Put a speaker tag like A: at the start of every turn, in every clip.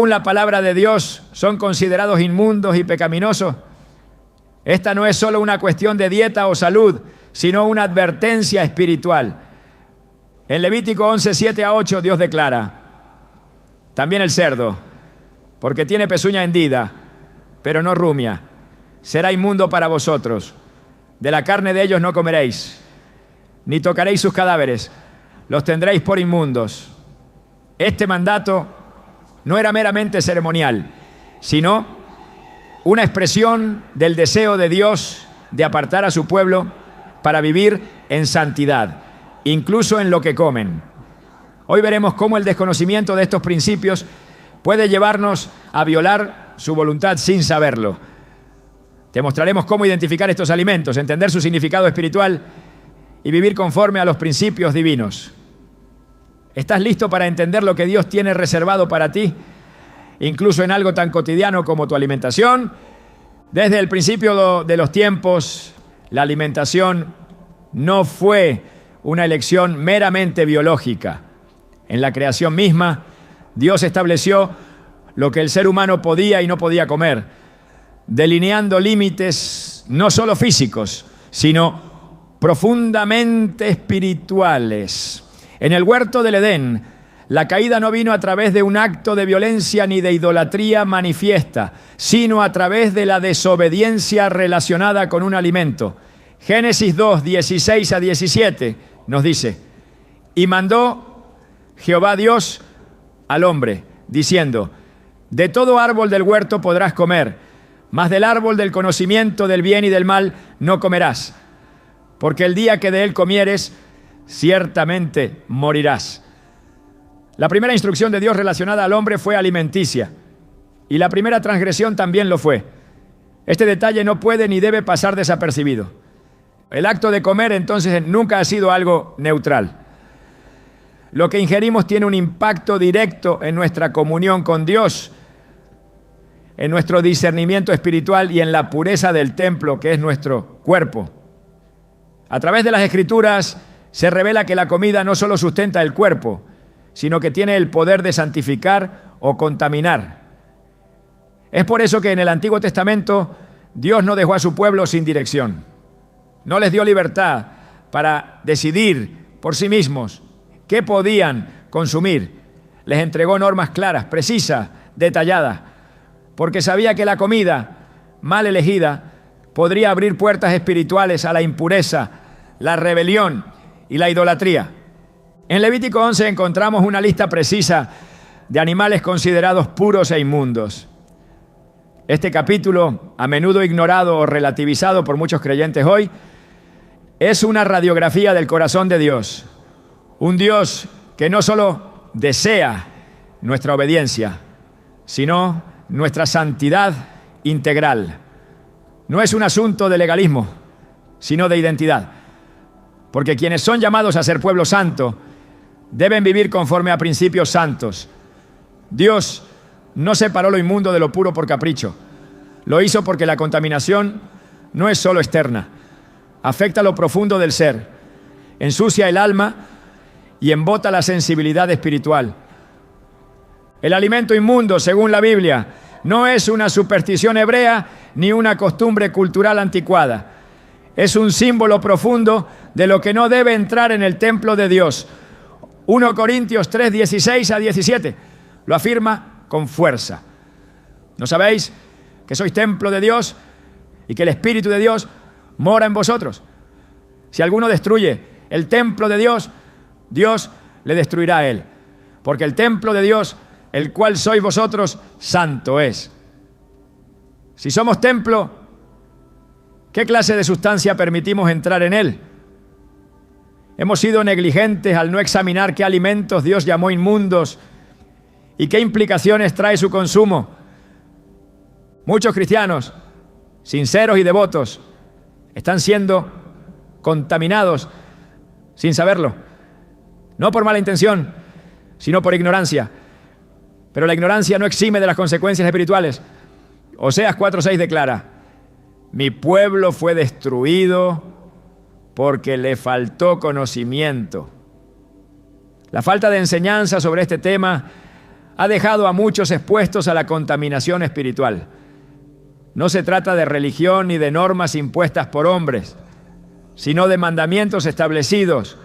A: Según la palabra de Dios, son considerados inmundos y pecaminosos. Esta no es solo una cuestión de dieta o salud, sino una advertencia espiritual. En Levítico 11, 7-8, Dios declara: también el cerdo, porque tiene pezuña hendida, pero no rumia, será inmundo para vosotros. De la carne de ellos no comeréis, ni tocaréis sus cadáveres, los tendréis por inmundos. Este mandato no era meramente ceremonial, sino una expresión del deseo de Dios de apartar a su pueblo para vivir en santidad, incluso en lo que comen. Hoy veremos cómo el desconocimiento de estos principios puede llevarnos a violar su voluntad sin saberlo. Te mostraremos cómo identificar estos alimentos, entender su significado espiritual y vivir conforme a los principios divinos. ¿Estás listo para entender lo que Dios tiene reservado para ti, incluso en algo tan cotidiano como tu alimentación? Desde el principio de los tiempos, la alimentación no fue una elección meramente biológica. En la creación misma, Dios estableció lo que el ser humano podía y no podía comer, delineando límites no solo físicos, sino profundamente espirituales. En el huerto del Edén, la caída no vino a través de un acto de violencia ni de idolatría manifiesta, sino a través de la desobediencia relacionada con un alimento. Génesis 2, 16-17 nos dice: y mandó Jehová Dios al hombre, diciendo: de todo árbol del huerto podrás comer, mas del árbol del conocimiento del bien y del mal no comerás, porque el día que de él comieres, ciertamente morirás. La primera instrucción de Dios relacionada al hombre fue alimenticia, y la primera transgresión también lo fue. Este detalle no puede ni debe pasar desapercibido. El acto de comer entonces nunca ha sido algo neutral. Lo que ingerimos tiene un impacto directo en nuestra comunión con Dios, en nuestro discernimiento espiritual y en la pureza del templo que es nuestro cuerpo. A través de las Escrituras se revela que la comida no solo sustenta el cuerpo, sino que tiene el poder de santificar o contaminar. Es por eso que en el Antiguo Testamento Dios no dejó a su pueblo sin dirección. No les dio libertad para decidir por sí mismos qué podían consumir. Les entregó normas claras, precisas, detalladas, porque sabía que la comida mal elegida podría abrir puertas espirituales a la impureza, la rebelión y la idolatría. En Levítico 11 encontramos una lista precisa de animales considerados puros e inmundos. Este capítulo, a menudo ignorado o relativizado por muchos creyentes hoy, es una radiografía del corazón de Dios. Un Dios que no solo desea nuestra obediencia, sino nuestra santidad integral. No es un asunto de legalismo, sino de identidad. Porque quienes son llamados a ser pueblo santo deben vivir conforme a principios santos. Dios no separó lo inmundo de lo puro por capricho. Lo hizo porque la contaminación no es solo externa, afecta lo profundo del ser, ensucia el alma y embota la sensibilidad espiritual. El alimento inmundo, según la Biblia, no es una superstición hebrea ni una costumbre cultural anticuada. Es un símbolo profundo de lo que no debe entrar en el templo de Dios. 1 Corintios 3, 16-17 lo afirma con fuerza. ¿No sabéis que sois templo de Dios y que el Espíritu de Dios mora en vosotros? Si alguno destruye el templo de Dios, Dios le destruirá a él. Porque el templo de Dios, el cual sois vosotros, santo es. Si somos templo, ¿qué clase de sustancia permitimos entrar en él? Hemos sido negligentes al no examinar qué alimentos Dios llamó inmundos y qué implicaciones trae su consumo. Muchos cristianos, sinceros y devotos, están siendo contaminados sin saberlo. No por mala intención, sino por ignorancia. Pero la ignorancia no exime de las consecuencias espirituales. Oseas 4:6 declara: mi pueblo fue destruido porque le faltó conocimiento. La falta de enseñanza sobre este tema ha dejado a muchos expuestos a la contaminación espiritual. No se trata de religión ni de normas impuestas por hombres, sino de mandamientos establecidos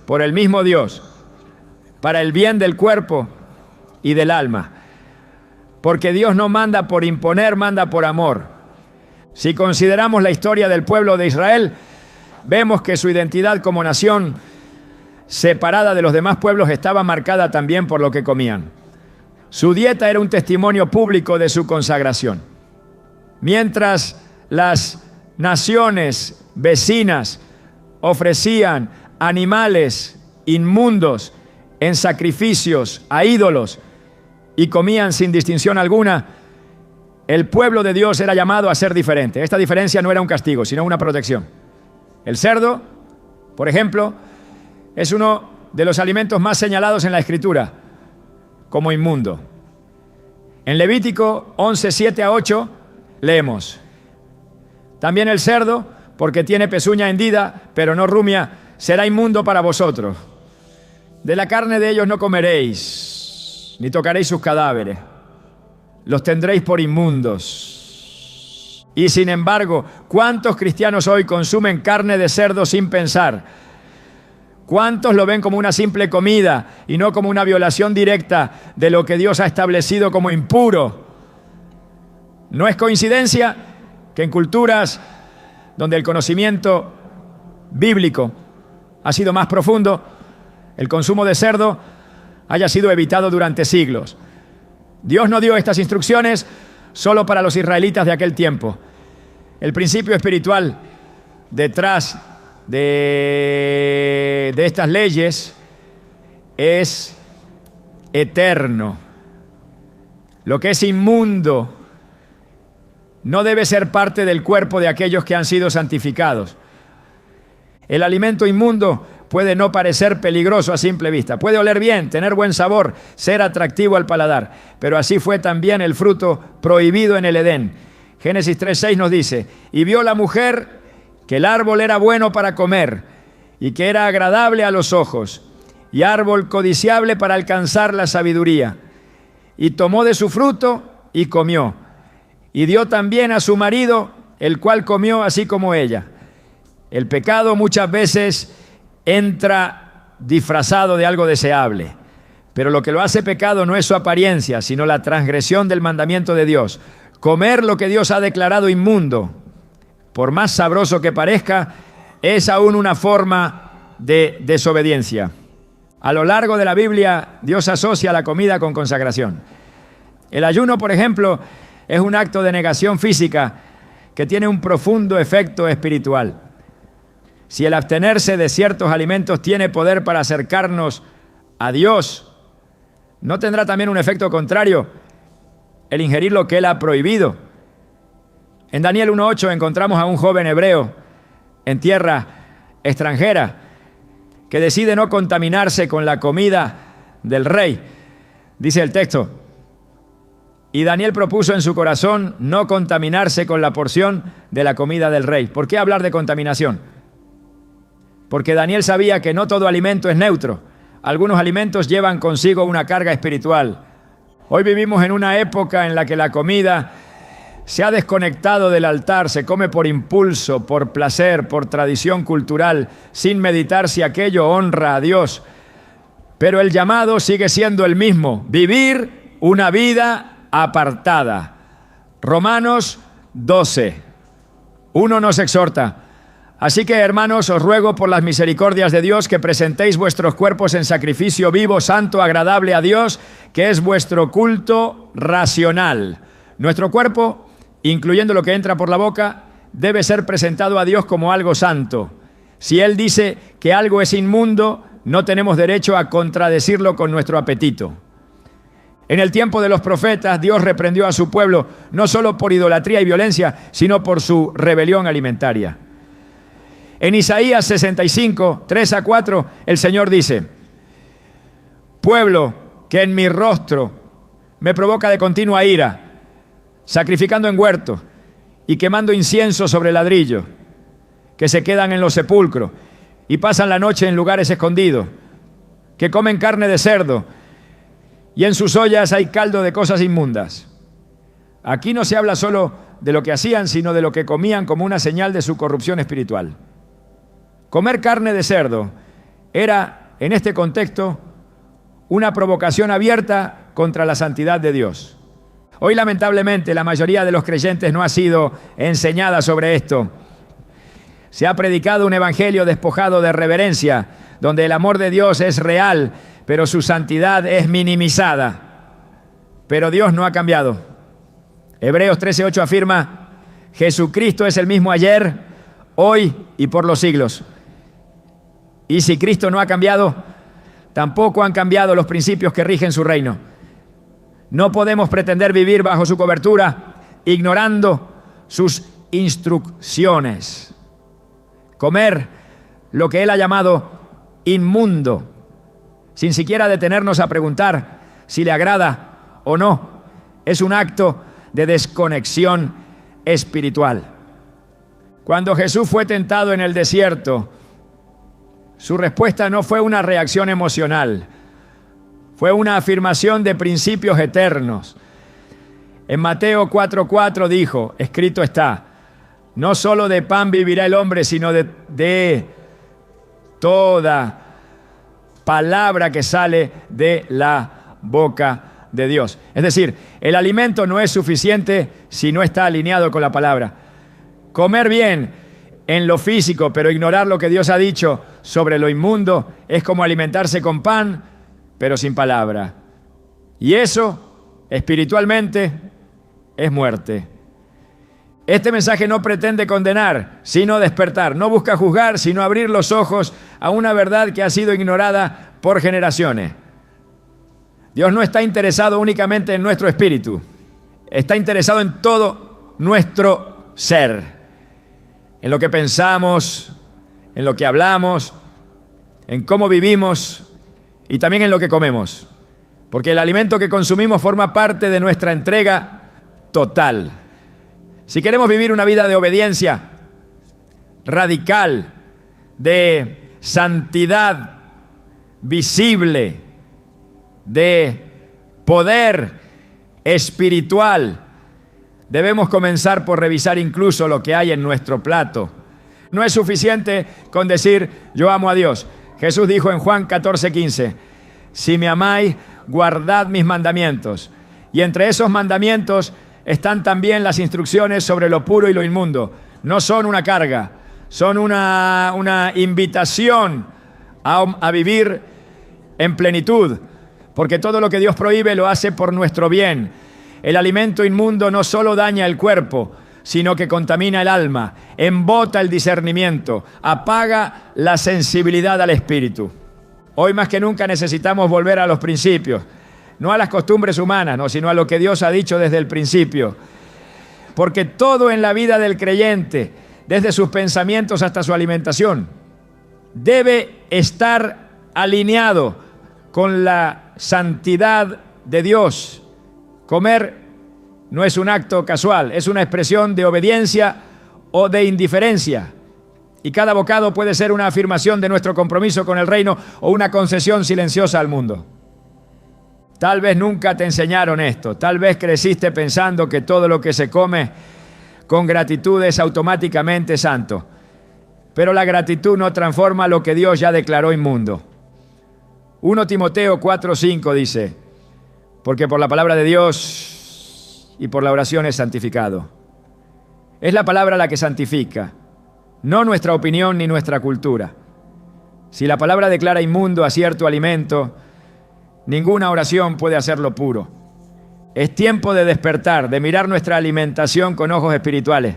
A: por el mismo Dios para el bien del cuerpo y del alma. Porque Dios no manda por imponer, manda por amor. Si consideramos la historia del pueblo de Israel, vemos que su identidad como nación separada de los demás pueblos estaba marcada también por lo que comían. Su dieta era un testimonio público de su consagración. Mientras las naciones vecinas ofrecían animales inmundos en sacrificios a ídolos y comían sin distinción alguna, el pueblo de Dios era llamado a ser diferente. Esta diferencia no era un castigo, sino una protección. El cerdo, por ejemplo, es uno de los alimentos más señalados en la Escritura como inmundo. En Levítico 11, 7 a 8 leemos: también el cerdo, porque tiene pezuña hendida, pero no rumia, será inmundo para vosotros. De la carne de ellos no comeréis, ni tocaréis sus cadáveres. Los tendréis por inmundos. Y sin embargo, ¿cuántos cristianos hoy consumen carne de cerdo sin pensar? ¿Cuántos lo ven como una simple comida y no como una violación directa de lo que Dios ha establecido como impuro? No es coincidencia que en culturas donde el conocimiento bíblico ha sido más profundo, el consumo de cerdo haya sido evitado durante siglos. Dios no dio estas instrucciones solo para los israelitas de aquel tiempo. El principio espiritual detrás de estas leyes es eterno. Lo que es inmundo no debe ser parte del cuerpo de aquellos que han sido santificados. El alimento inmundo puede no parecer peligroso a simple vista, puede oler bien, tener buen sabor, ser atractivo al paladar, pero así fue también el fruto prohibido en el Edén. Génesis 3:6 nos dice: y vio la mujer que el árbol era bueno para comer y que era agradable a los ojos y árbol codiciable para alcanzar la sabiduría, y tomó de su fruto y comió, y dio también a su marido, el cual comió así como ella. El pecado muchas veces entra disfrazado de algo deseable, pero lo que lo hace pecado no es su apariencia, sino la transgresión del mandamiento de Dios. Comer lo que Dios ha declarado inmundo, por más sabroso que parezca, es aún una forma de desobediencia. A lo largo de la Biblia, Dios asocia la comida con consagración. El ayuno, por ejemplo, es un acto de negación física que tiene un profundo efecto espiritual. Si el abstenerse de ciertos alimentos tiene poder para acercarnos a Dios, ¿no tendrá también un efecto contrario el ingerir lo que Él ha prohibido? En Daniel 1:8 encontramos a un joven hebreo en tierra extranjera que decide no contaminarse con la comida del rey. Dice el texto: y Daniel propuso en su corazón no contaminarse con la porción de la comida del rey. ¿Por qué hablar de contaminación? Porque Daniel sabía que no todo alimento es neutro. Algunos alimentos llevan consigo una carga espiritual. Hoy vivimos en una época en la que la comida se ha desconectado del altar, se come por impulso, por placer, por tradición cultural, sin meditar si aquello honra a Dios. Pero el llamado sigue siendo el mismo: vivir una vida apartada. Romanos 12:1 nos exhorta: así que, hermanos, os ruego por las misericordias de Dios que presentéis vuestros cuerpos en sacrificio vivo, santo, agradable a Dios, que es vuestro culto racional. Nuestro cuerpo, incluyendo lo que entra por la boca, debe ser presentado a Dios como algo santo. Si Él dice que algo es inmundo, no tenemos derecho a contradecirlo con nuestro apetito. En el tiempo de los profetas, Dios reprendió a su pueblo no solo por idolatría y violencia, sino por su rebelión alimentaria. En Isaías 65, 3 a 4, el Señor dice: pueblo que en mi rostro me provoca de continua ira, sacrificando en huertos y quemando incienso sobre ladrillo, que se quedan en los sepulcros y pasan la noche en lugares escondidos, que comen carne de cerdo y en sus ollas hay caldo de cosas inmundas. Aquí no se habla solo de lo que hacían, sino de lo que comían como una señal de su corrupción espiritual. Comer carne de cerdo era, en este contexto, una provocación abierta contra la santidad de Dios. Hoy, lamentablemente, la mayoría de los creyentes no ha sido enseñada sobre esto. Se ha predicado un evangelio despojado de reverencia, donde el amor de Dios es real, pero su santidad es minimizada. Pero Dios no ha cambiado. Hebreos 13:8 afirma: Jesucristo es el mismo ayer, hoy y por los siglos. Y si Cristo no ha cambiado, tampoco han cambiado los principios que rigen su reino. No podemos pretender vivir bajo su cobertura, ignorando sus instrucciones. Comer lo que Él ha llamado inmundo, sin siquiera detenernos a preguntar si le agrada o no, es un acto de desconexión espiritual. Cuando Jesús fue tentado en el desierto, su respuesta no fue una reacción emocional, fue una afirmación de principios eternos. En Mateo 4:4 dijo: escrito está, no solo de pan vivirá el hombre, sino de toda palabra que sale de la boca de Dios. Es decir, el alimento no es suficiente si no está alineado con la palabra. Comer bien en lo físico, pero ignorar lo que Dios ha dicho sobre lo inmundo, es como alimentarse con pan, pero sin palabra. Y eso, espiritualmente, es muerte. Este mensaje no pretende condenar, sino despertar. No busca juzgar, sino abrir los ojos a una verdad que ha sido ignorada por generaciones. Dios no está interesado únicamente en nuestro espíritu, está interesado en todo nuestro ser, en lo que pensamos, en lo que hablamos, en cómo vivimos y también en lo que comemos, porque el alimento que consumimos forma parte de nuestra entrega total. Si queremos vivir una vida de obediencia radical, de santidad visible, de poder espiritual, debemos comenzar por revisar incluso lo que hay en nuestro plato. No es suficiente con decir yo amo a Dios. Jesús dijo en Juan 14:15, si me amáis, guardad mis mandamientos. Y entre esos mandamientos están también las instrucciones sobre lo puro y lo inmundo. No son una carga, son una invitación a vivir en plenitud, porque todo lo que Dios prohíbe lo hace por nuestro bien. El alimento inmundo no solo daña el cuerpo, sino que contamina el alma, embota el discernimiento, apaga la sensibilidad al espíritu. Hoy más que nunca necesitamos volver a los principios, no a las costumbres humanas, no, sino a lo que Dios ha dicho desde el principio. Porque todo en la vida del creyente, desde sus pensamientos hasta su alimentación, debe estar alineado con la santidad de Dios. Comer no es un acto casual, es una expresión de obediencia o de indiferencia. Y cada bocado puede ser una afirmación de nuestro compromiso con el reino o una concesión silenciosa al mundo. Tal vez nunca te enseñaron esto, tal vez creciste pensando que todo lo que se come con gratitud es automáticamente santo. Pero la gratitud no transforma lo que Dios ya declaró inmundo. 1 Timoteo 4:5 dice, porque por la palabra de Dios y por la oración es santificado. Es la palabra la que santifica, no nuestra opinión ni nuestra cultura. Si la palabra declara inmundo a cierto alimento, ninguna oración puede hacerlo puro. Es tiempo de despertar, de mirar nuestra alimentación con ojos espirituales,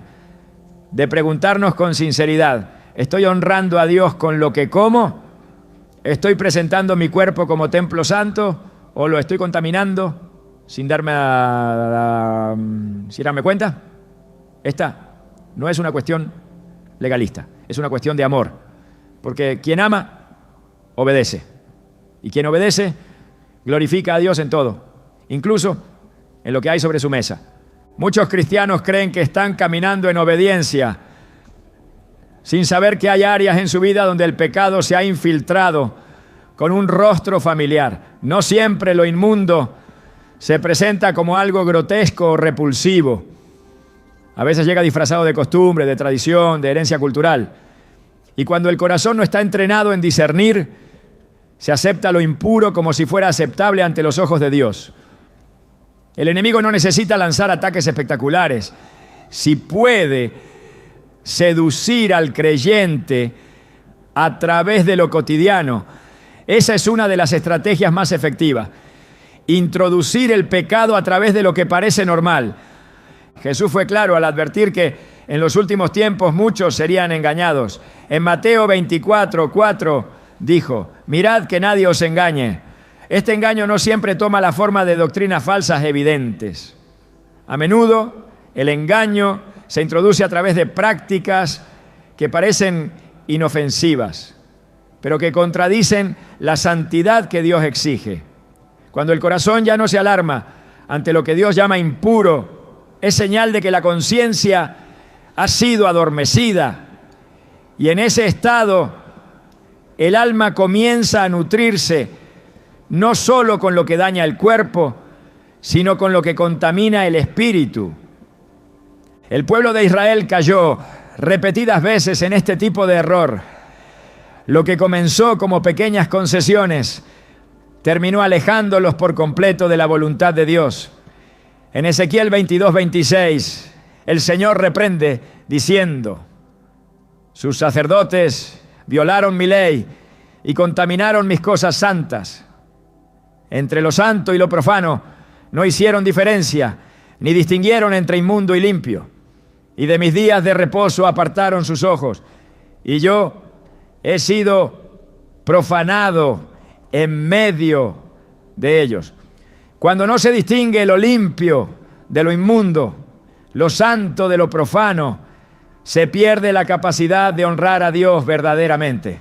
A: de preguntarnos con sinceridad, ¿estoy honrando a Dios con lo que como? ¿Estoy presentando mi cuerpo como templo santo o lo estoy contaminando sin darme cuenta? Esta no es una cuestión legalista, es una cuestión de amor, porque quien ama, obedece, y quien obedece, glorifica a Dios en todo, incluso en lo que hay sobre su mesa. Muchos cristianos creen que están caminando en obediencia, sin saber que hay áreas en su vida donde el pecado se ha infiltrado con un rostro familiar. No siempre lo inmundo se presenta como algo grotesco o repulsivo. A veces llega disfrazado de costumbre, de tradición, de herencia cultural. Y cuando el corazón no está entrenado en discernir, se acepta lo impuro como si fuera aceptable ante los ojos de Dios. El enemigo no necesita lanzar ataques espectaculares. Si puede seducir al creyente a través de lo cotidiano, esa es una de las estrategias más efectivas. Introducir el pecado a través de lo que parece normal. Jesús fue claro al advertir que en los últimos tiempos muchos serían engañados. En Mateo 24:4 dijo: mirad que nadie os engañe. Este engaño no siempre toma la forma de doctrinas falsas evidentes. A menudo el engaño se introduce a través de prácticas que parecen inofensivas, pero que contradicen la santidad que Dios exige. Cuando el corazón ya no se alarma ante lo que Dios llama impuro, es señal de que la conciencia ha sido adormecida, y en ese estado el alma comienza a nutrirse no solo con lo que daña el cuerpo, sino con lo que contamina el espíritu. El pueblo de Israel cayó repetidas veces en este tipo de error. Lo que comenzó como pequeñas concesiones terminó alejándolos por completo de la voluntad de Dios. En Ezequiel 22:26, el Señor reprende diciendo: sus sacerdotes violaron mi ley y contaminaron mis cosas santas. Entre lo santo y lo profano no hicieron diferencia, ni distinguieron entre inmundo y limpio. Y de mis días de reposo apartaron sus ojos, y yo he sido profanado en medio de ellos. Cuando no se distingue lo limpio de lo inmundo, lo santo de lo profano, se pierde la capacidad de honrar a Dios verdaderamente.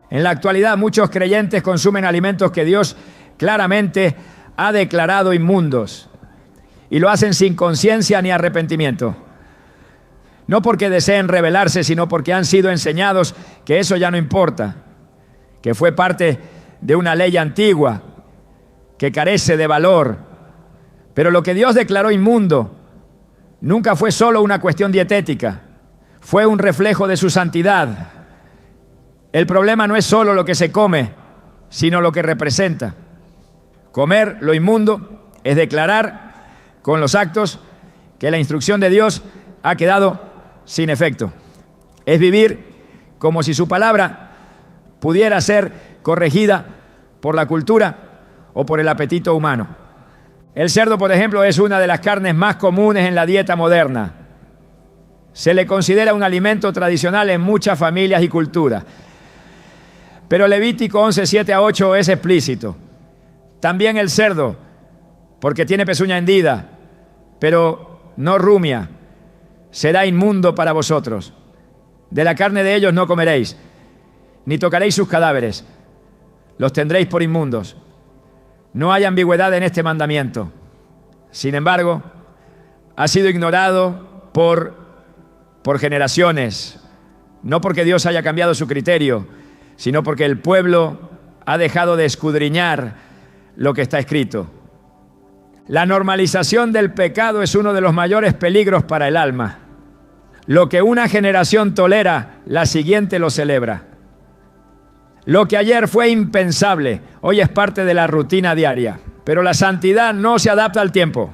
A: En la actualidad, muchos creyentes consumen alimentos que Dios claramente ha declarado inmundos, y lo hacen sin conciencia ni arrepentimiento. No porque deseen rebelarse, sino porque han sido enseñados que eso ya no importa, que fue parte de una ley antigua que carece de valor. Pero lo que Dios declaró inmundo nunca fue solo una cuestión dietética, fue un reflejo de su santidad. El problema no es solo lo que se come, sino lo que representa. Comer lo inmundo es declarar con los actos que la instrucción de Dios ha quedado sin efecto. Es vivir como si su palabra pudiera ser corregida por la cultura o por el apetito humano. El cerdo, por ejemplo, es una de las carnes más comunes en la dieta moderna. Se le considera un alimento tradicional en muchas familias y culturas. Pero Levítico 11:7-8 es explícito. También el cerdo, porque tiene pezuña hendida, pero no rumia, será inmundo para vosotros. De la carne de ellos no comeréis, ni tocaréis sus cadáveres, los tendréis por inmundos. No hay ambigüedad en este mandamiento. Sin embargo, ha sido ignorado por generaciones, no porque Dios haya cambiado su criterio, sino porque el pueblo ha dejado de escudriñar lo que está escrito. La normalización del pecado es uno de los mayores peligros para el alma. Lo que una generación tolera, la siguiente lo celebra. Lo que ayer fue impensable, hoy es parte de la rutina diaria. Pero la santidad no se adapta al tiempo.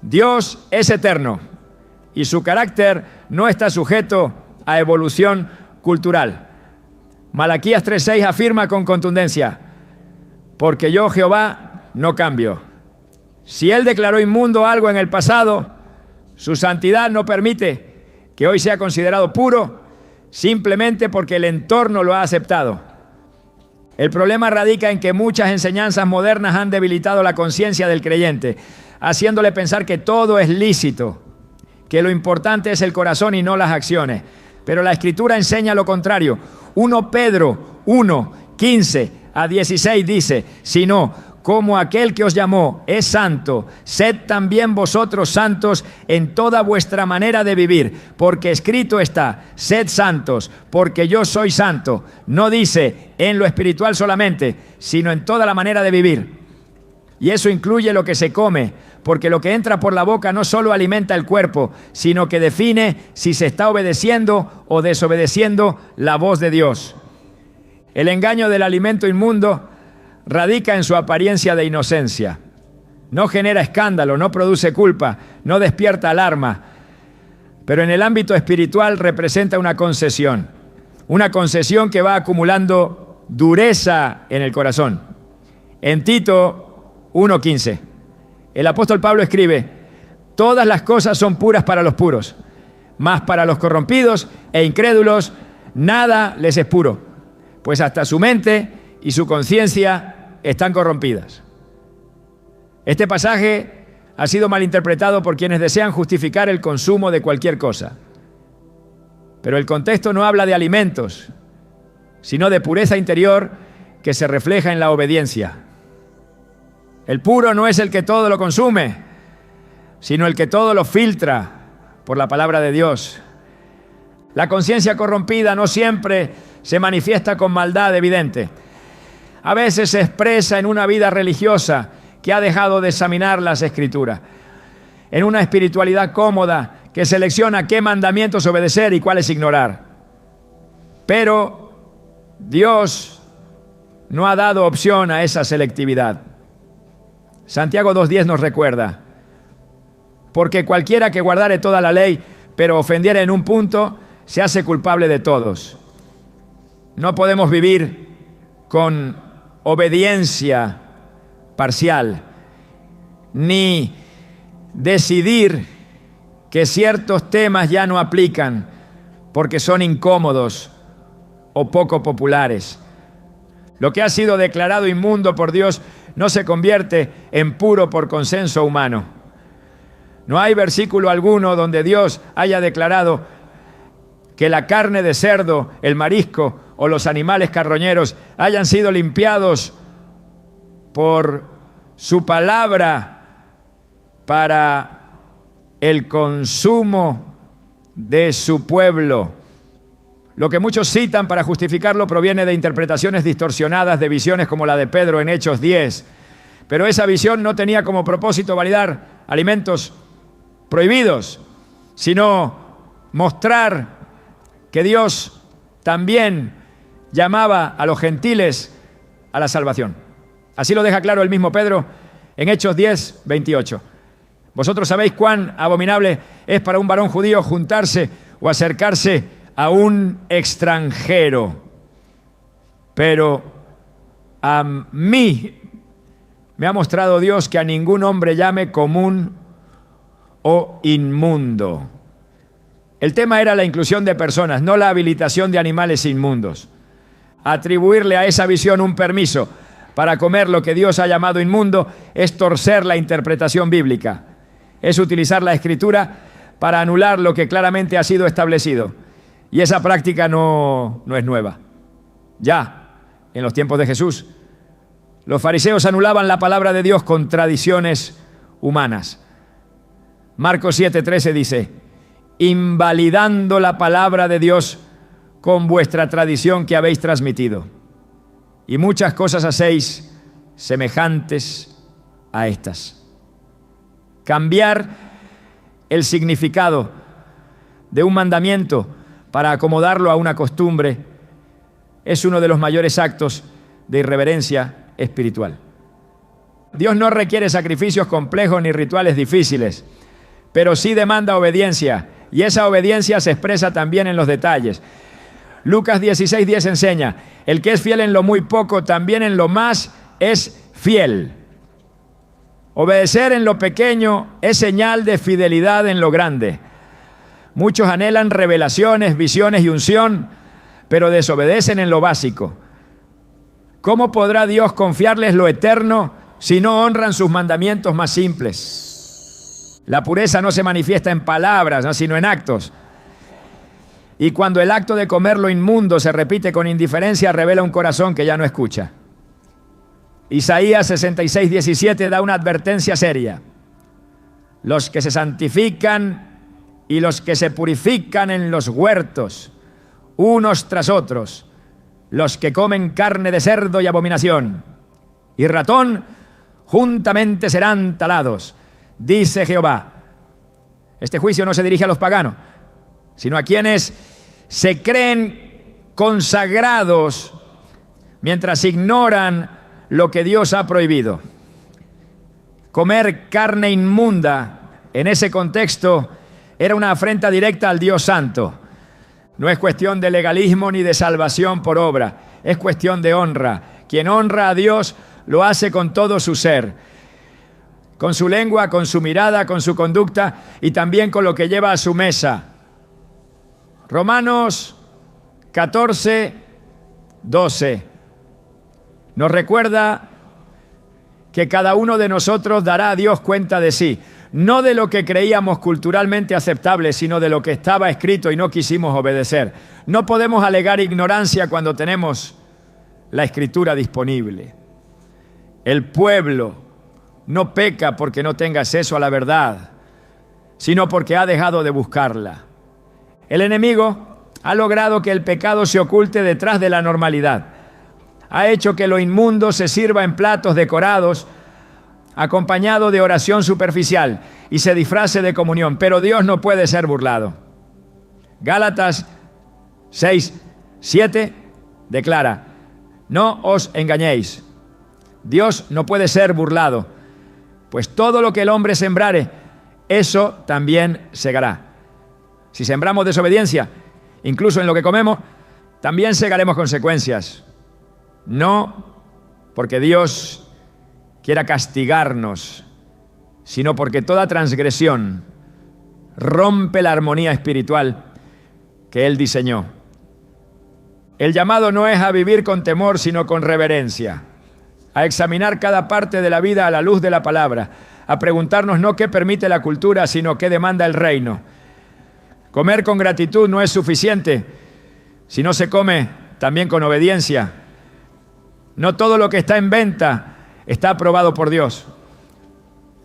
A: Dios es eterno y su carácter no está sujeto a evolución cultural. Malaquías 3:6 afirma con contundencia: porque yo, Jehová, no cambio. Si Él declaró inmundo algo en el pasado, su santidad no permite que hoy sea considerado puro simplemente porque el entorno lo ha aceptado. El problema radica en que muchas enseñanzas modernas han debilitado la conciencia del creyente, haciéndole pensar que todo es lícito, que lo importante es el corazón y no las acciones. Pero la Escritura enseña lo contrario. 1 Pedro 1:15-16 dice: sino como aquel que os llamó es santo, sed también vosotros santos en toda vuestra manera de vivir, porque escrito está, sed santos, porque yo soy santo. No dice en lo espiritual solamente, sino en toda la manera de vivir. Y eso incluye lo que se come, porque lo que entra por la boca no solo alimenta el cuerpo, sino que define si se está obedeciendo o desobedeciendo la voz de Dios. El engaño del alimento inmundo radica en su apariencia de inocencia. No genera escándalo, no produce culpa, no despierta alarma. Pero en el ámbito espiritual representa una concesión que va acumulando dureza en el corazón. En Tito 1:15, el apóstol Pablo escribe: todas las cosas son puras para los puros, mas para los corrompidos e incrédulos nada les es puro, pues hasta su mente y su conciencia están corrompidas. Este pasaje ha sido malinterpretado por quienes desean justificar el consumo de cualquier cosa. Pero el contexto no habla de alimentos, sino de pureza interior que se refleja en la obediencia. El puro no es el que todo lo consume, sino el que todo lo filtra por la palabra de Dios. La conciencia corrompida no siempre se manifiesta con maldad evidente. A veces se expresa en una vida religiosa que ha dejado de examinar las Escrituras, en una espiritualidad cómoda que selecciona qué mandamientos obedecer y cuáles ignorar. Pero Dios no ha dado opción a esa selectividad. Santiago 2:10 nos recuerda: porque cualquiera que guardare toda la ley, pero ofendiere en un punto, se hace culpable de todos. No podemos vivir con obediencia parcial, ni decidir que ciertos temas ya no aplican porque son incómodos o poco populares. Lo que ha sido declarado inmundo por Dios no se convierte en puro por consenso humano. No hay versículo alguno donde Dios haya declarado que la carne de cerdo, el marisco o los animales carroñeros hayan sido limpiados por su palabra para el consumo de su pueblo. Lo que muchos citan para justificarlo proviene de interpretaciones distorsionadas de visiones como la de Pedro en Hechos 10. Pero esa visión no tenía como propósito validar alimentos prohibidos, sino mostrar que Dios también llamaba a los gentiles a la salvación. Así lo deja claro el mismo Pedro en Hechos 10:28. Vosotros sabéis cuán abominable es para un varón judío juntarse o acercarse a un extranjero. Pero a mí me ha mostrado Dios que a ningún hombre llame común o inmundo. El tema era la inclusión de personas, no la habilitación de animales inmundos. Atribuirle a esa visión un permiso para comer lo que Dios ha llamado inmundo es torcer la interpretación bíblica. Es utilizar la Escritura para anular lo que claramente ha sido establecido. Y esa práctica no es nueva. Ya en los tiempos de Jesús, los fariseos anulaban la palabra de Dios con tradiciones humanas. Marcos 7:13 dice: invalidando la palabra de Dios con vuestra tradición que habéis transmitido. Y muchas cosas hacéis semejantes a estas. Cambiar el significado de un mandamiento para acomodarlo a una costumbre es uno de los mayores actos de irreverencia espiritual. Dios no requiere sacrificios complejos ni rituales difíciles, pero sí demanda obediencia, y esa obediencia se expresa también en los detalles. Lucas 16:10 enseña: el que es fiel en lo muy poco, también en lo más es fiel. Obedecer en lo pequeño es señal de fidelidad en lo grande. Muchos anhelan revelaciones, visiones y unción, pero desobedecen en lo básico. ¿Cómo podrá Dios confiarles lo eterno si no honran sus mandamientos más simples? La pureza no se manifiesta en palabras, sino en actos. Y cuando el acto de comer lo inmundo se repite con indiferencia, revela un corazón que ya no escucha. Isaías 66:17 da una advertencia seria. Los que se santifican y los que se purifican en los huertos, unos tras otros, los que comen carne de cerdo y abominación y ratón, juntamente serán talados, dice Jehová. Este juicio no se dirige a los paganos, sino a quienes se creen consagrados mientras ignoran lo que Dios ha prohibido. Comer carne inmunda en ese contexto era una afrenta directa al Dios Santo. No es cuestión de legalismo ni de salvación por obra, es cuestión de honra. Quien honra a Dios lo hace con todo su ser, con su lengua, con su mirada, con su conducta y también con lo que lleva a su mesa. Romanos 14:12 nos recuerda que cada uno de nosotros dará a Dios cuenta de sí, no de lo que creíamos culturalmente aceptable, sino de lo que estaba escrito y no quisimos obedecer. No podemos alegar ignorancia cuando tenemos la Escritura disponible. El pueblo no peca porque no tenga acceso a la verdad, sino porque ha dejado de buscarla. El enemigo ha logrado que el pecado se oculte detrás de la normalidad. Ha hecho que lo inmundo se sirva en platos decorados, acompañado de oración superficial y se disfrace de comunión, pero Dios no puede ser burlado. Gálatas 6:7 declara: no os engañéis, Dios no puede ser burlado, pues todo lo que el hombre sembrare, eso también segará. Si sembramos desobediencia, incluso en lo que comemos, también segaremos consecuencias. No porque Dios quiera castigarnos, sino porque toda transgresión rompe la armonía espiritual que Él diseñó. El llamado no es a vivir con temor, sino con reverencia, a examinar cada parte de la vida a la luz de la palabra, a preguntarnos no qué permite la cultura, sino qué demanda el reino. Comer con gratitud no es suficiente si no se come también con obediencia. No todo lo que está en venta está aprobado por Dios.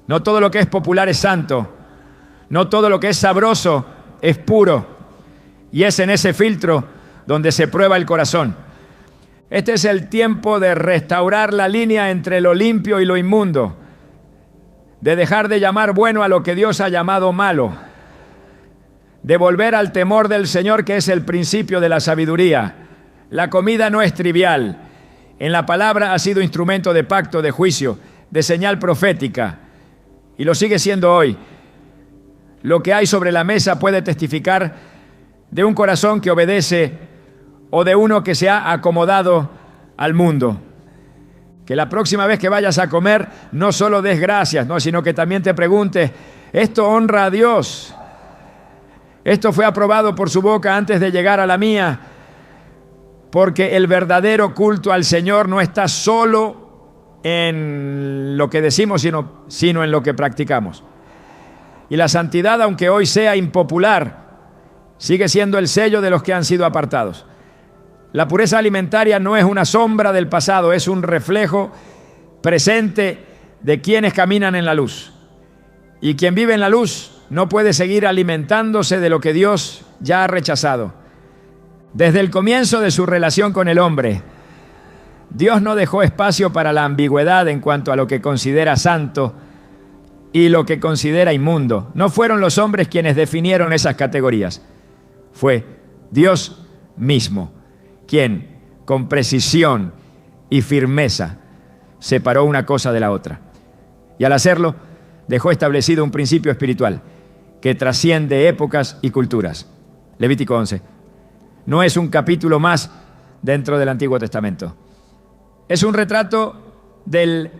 A: No todo lo que es popular es santo. No todo lo que es sabroso es puro. Y es en ese filtro donde se prueba el corazón. Este es el tiempo de restaurar la línea entre lo limpio y lo inmundo, de dejar de llamar bueno a lo que Dios ha llamado malo, de volver al temor del Señor, que es el principio de la sabiduría. La comida no es trivial. En la palabra ha sido instrumento de pacto, de juicio, de señal profética, y lo sigue siendo hoy. Lo que hay sobre la mesa puede testificar de un corazón que obedece o de uno que se ha acomodado al mundo. Que la próxima vez que vayas a comer no solo des gracias, no, sino que también te preguntes: ¿esto honra a Dios? ¿Esto fue aprobado por su boca antes de llegar a la mía? Porque el verdadero culto al Señor no está solo en lo que decimos, sino en lo que practicamos. Y la santidad, aunque hoy sea impopular, sigue siendo el sello de los que han sido apartados. La pureza alimentaria no es una sombra del pasado, es un reflejo presente de quienes caminan en la luz. Y quien vive en la luz no puede seguir alimentándose de lo que Dios ya ha rechazado. Desde el comienzo de su relación con el hombre, Dios no dejó espacio para la ambigüedad en cuanto a lo que considera santo y lo que considera inmundo. No fueron los hombres quienes definieron esas categorías. Fue Dios mismo quien, con precisión y firmeza, separó una cosa de la otra. Y al hacerlo, dejó establecido un principio espiritual que trasciende épocas y culturas. Levítico 11. No es un capítulo más dentro del Antiguo Testamento. Es un retrato del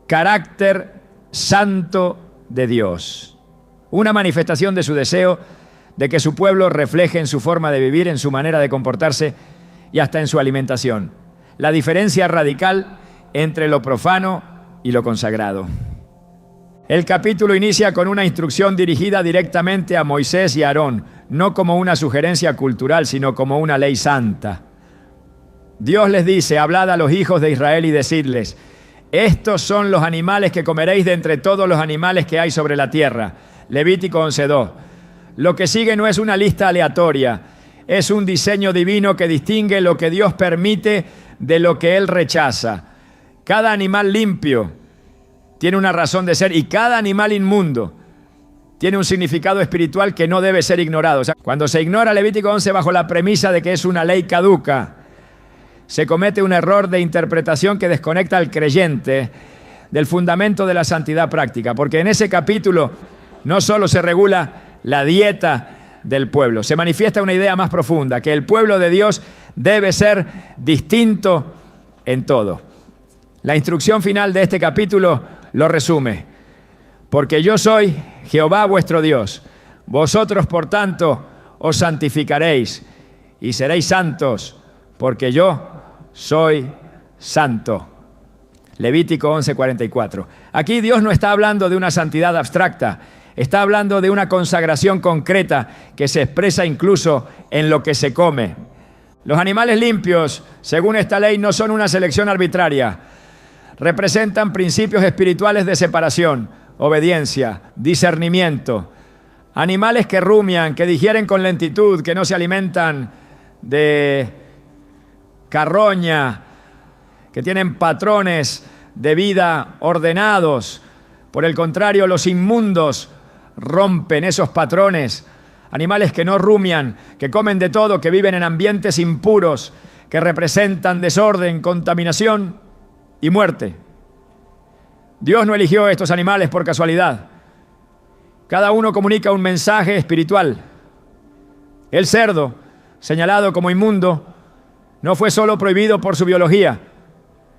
A: carácter santo de Dios. Una manifestación de su deseo de que su pueblo refleje en su forma de vivir, en su manera de comportarse y hasta en su alimentación. La diferencia radical entre lo profano y lo consagrado. El capítulo inicia con una instrucción dirigida directamente a Moisés y a Aarón, no como una sugerencia cultural, sino como una ley santa. Dios les dice: hablad a los hijos de Israel y decidles: Estos son los animales que comeréis de entre todos los animales que hay sobre la tierra. Levítico 11:2. Lo que sigue no es una lista aleatoria, es un diseño divino que distingue lo que Dios permite de lo que Él rechaza. Cada animal limpio tiene una razón de ser y cada animal inmundo tiene un significado espiritual que no debe ser ignorado. O sea, cuando se ignora Levítico 11 bajo la premisa de que es una ley caduca, se comete un error de interpretación que desconecta al creyente del fundamento de la santidad práctica, porque en ese capítulo no solo se regula la dieta del pueblo, se manifiesta una idea más profunda, que el pueblo de Dios debe ser distinto en todo. La instrucción final de este capítulo lo resume: porque yo soy Jehová vuestro Dios, vosotros por tanto os santificaréis y seréis santos, porque yo soy santo. Levítico 11:44. Aquí Dios no está hablando de una santidad abstracta, está hablando de una consagración concreta que se expresa incluso en lo que se come. Los animales limpios, según esta ley, no son una selección arbitraria. Representan principios espirituales de separación, obediencia, discernimiento. Animales que rumian, que digieren con lentitud, que no se alimentan de carroña, que tienen patrones de vida ordenados. Por el contrario, los inmundos rompen esos patrones. Animales que no rumian, que comen de todo, que viven en ambientes impuros, que representan desorden, contaminación y muerte. Dios no eligió estos animales por casualidad. Cada uno comunica un mensaje espiritual. El cerdo, señalado como inmundo, no fue solo prohibido por su biología,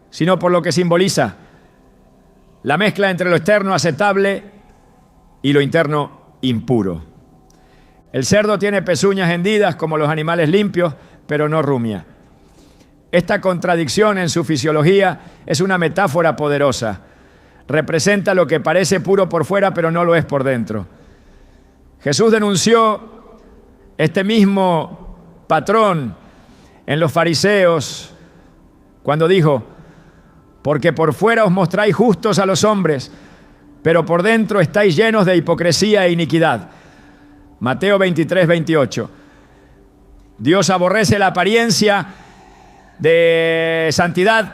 A: sino por lo que simboliza: la mezcla entre lo externo aceptable y lo interno impuro. El cerdo tiene pezuñas hendidas como los animales limpios, pero no rumia. Esta contradicción en su fisiología es una metáfora poderosa. Representa lo que parece puro por fuera, pero no lo es por dentro. Jesús denunció este mismo patrón en los fariseos cuando dijo: porque por fuera os mostráis justos a los hombres, pero por dentro estáis llenos de hipocresía e iniquidad. Mateo 23:28. Dios aborrece la apariencia de santidad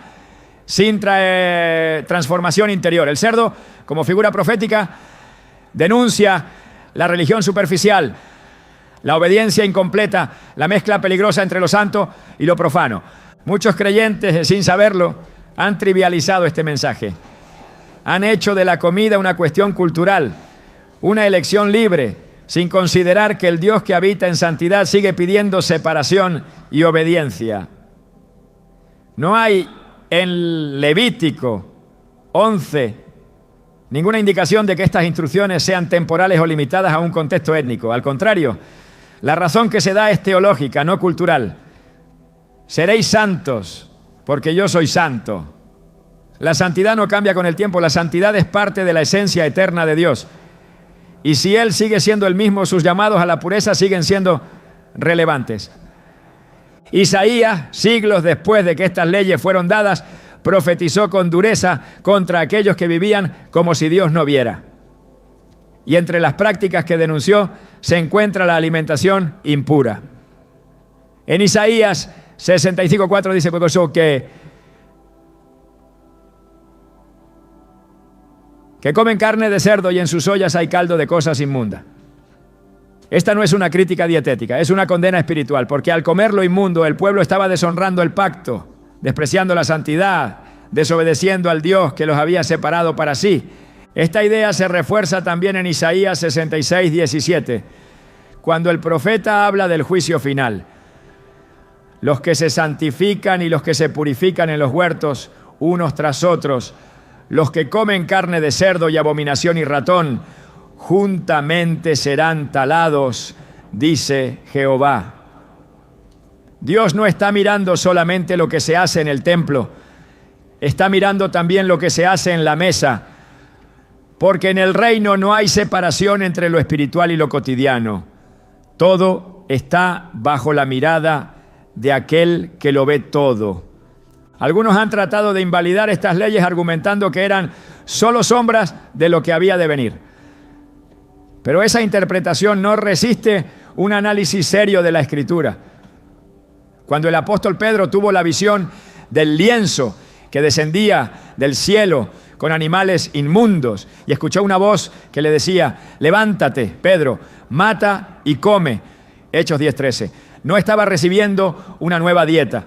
A: sin transformación interior. El cerdo, como figura profética, denuncia la religión superficial, la obediencia incompleta, la mezcla peligrosa entre lo santo y lo profano. Muchos creyentes, sin saberlo, han trivializado este mensaje. Han hecho de la comida una cuestión cultural, una elección libre, sin considerar que el Dios que habita en santidad sigue pidiendo separación y obediencia. No hay en Levítico 11 ninguna indicación de que estas instrucciones sean temporales o limitadas a un contexto étnico. Al contrario, la razón que se da es teológica, no cultural. Seréis santos, porque yo soy santo. La santidad no cambia con el tiempo, la santidad es parte de la esencia eterna de Dios. Y si Él sigue siendo el mismo, sus llamados a la pureza siguen siendo relevantes. Isaías, siglos después de que estas leyes fueron dadas, profetizó con dureza contra aquellos que vivían como si Dios no viera. Y entre las prácticas que denunció se encuentra la alimentación impura. En Isaías 65:4 dice que comen carne de cerdo y en sus ollas hay caldo de cosas inmundas. Esta no es una crítica dietética, es una condena espiritual, porque al comer lo inmundo el pueblo estaba deshonrando el pacto, despreciando la santidad, desobedeciendo al Dios que los había separado para sí. Esta idea se refuerza también en Isaías 66:17, cuando el profeta habla del juicio final. Los que se santifican y los que se purifican en los huertos, unos tras otros, los que comen carne de cerdo y abominación y ratón, juntamente serán talados, dice Jehová. Dios no está mirando solamente lo que se hace en el templo, está mirando también lo que se hace en la mesa, porque en el reino no hay separación entre lo espiritual y lo cotidiano. Todo está bajo la mirada de aquel que lo ve todo. Algunos han tratado de invalidar estas leyes argumentando que eran solo sombras de lo que había de venir. Pero esa interpretación no resiste un análisis serio de la Escritura. Cuando el apóstol Pedro tuvo la visión del lienzo que descendía del cielo con animales inmundos y escuchó una voz que le decía: levántate, Pedro, mata y come. Hechos 10:13. No estaba recibiendo una nueva dieta,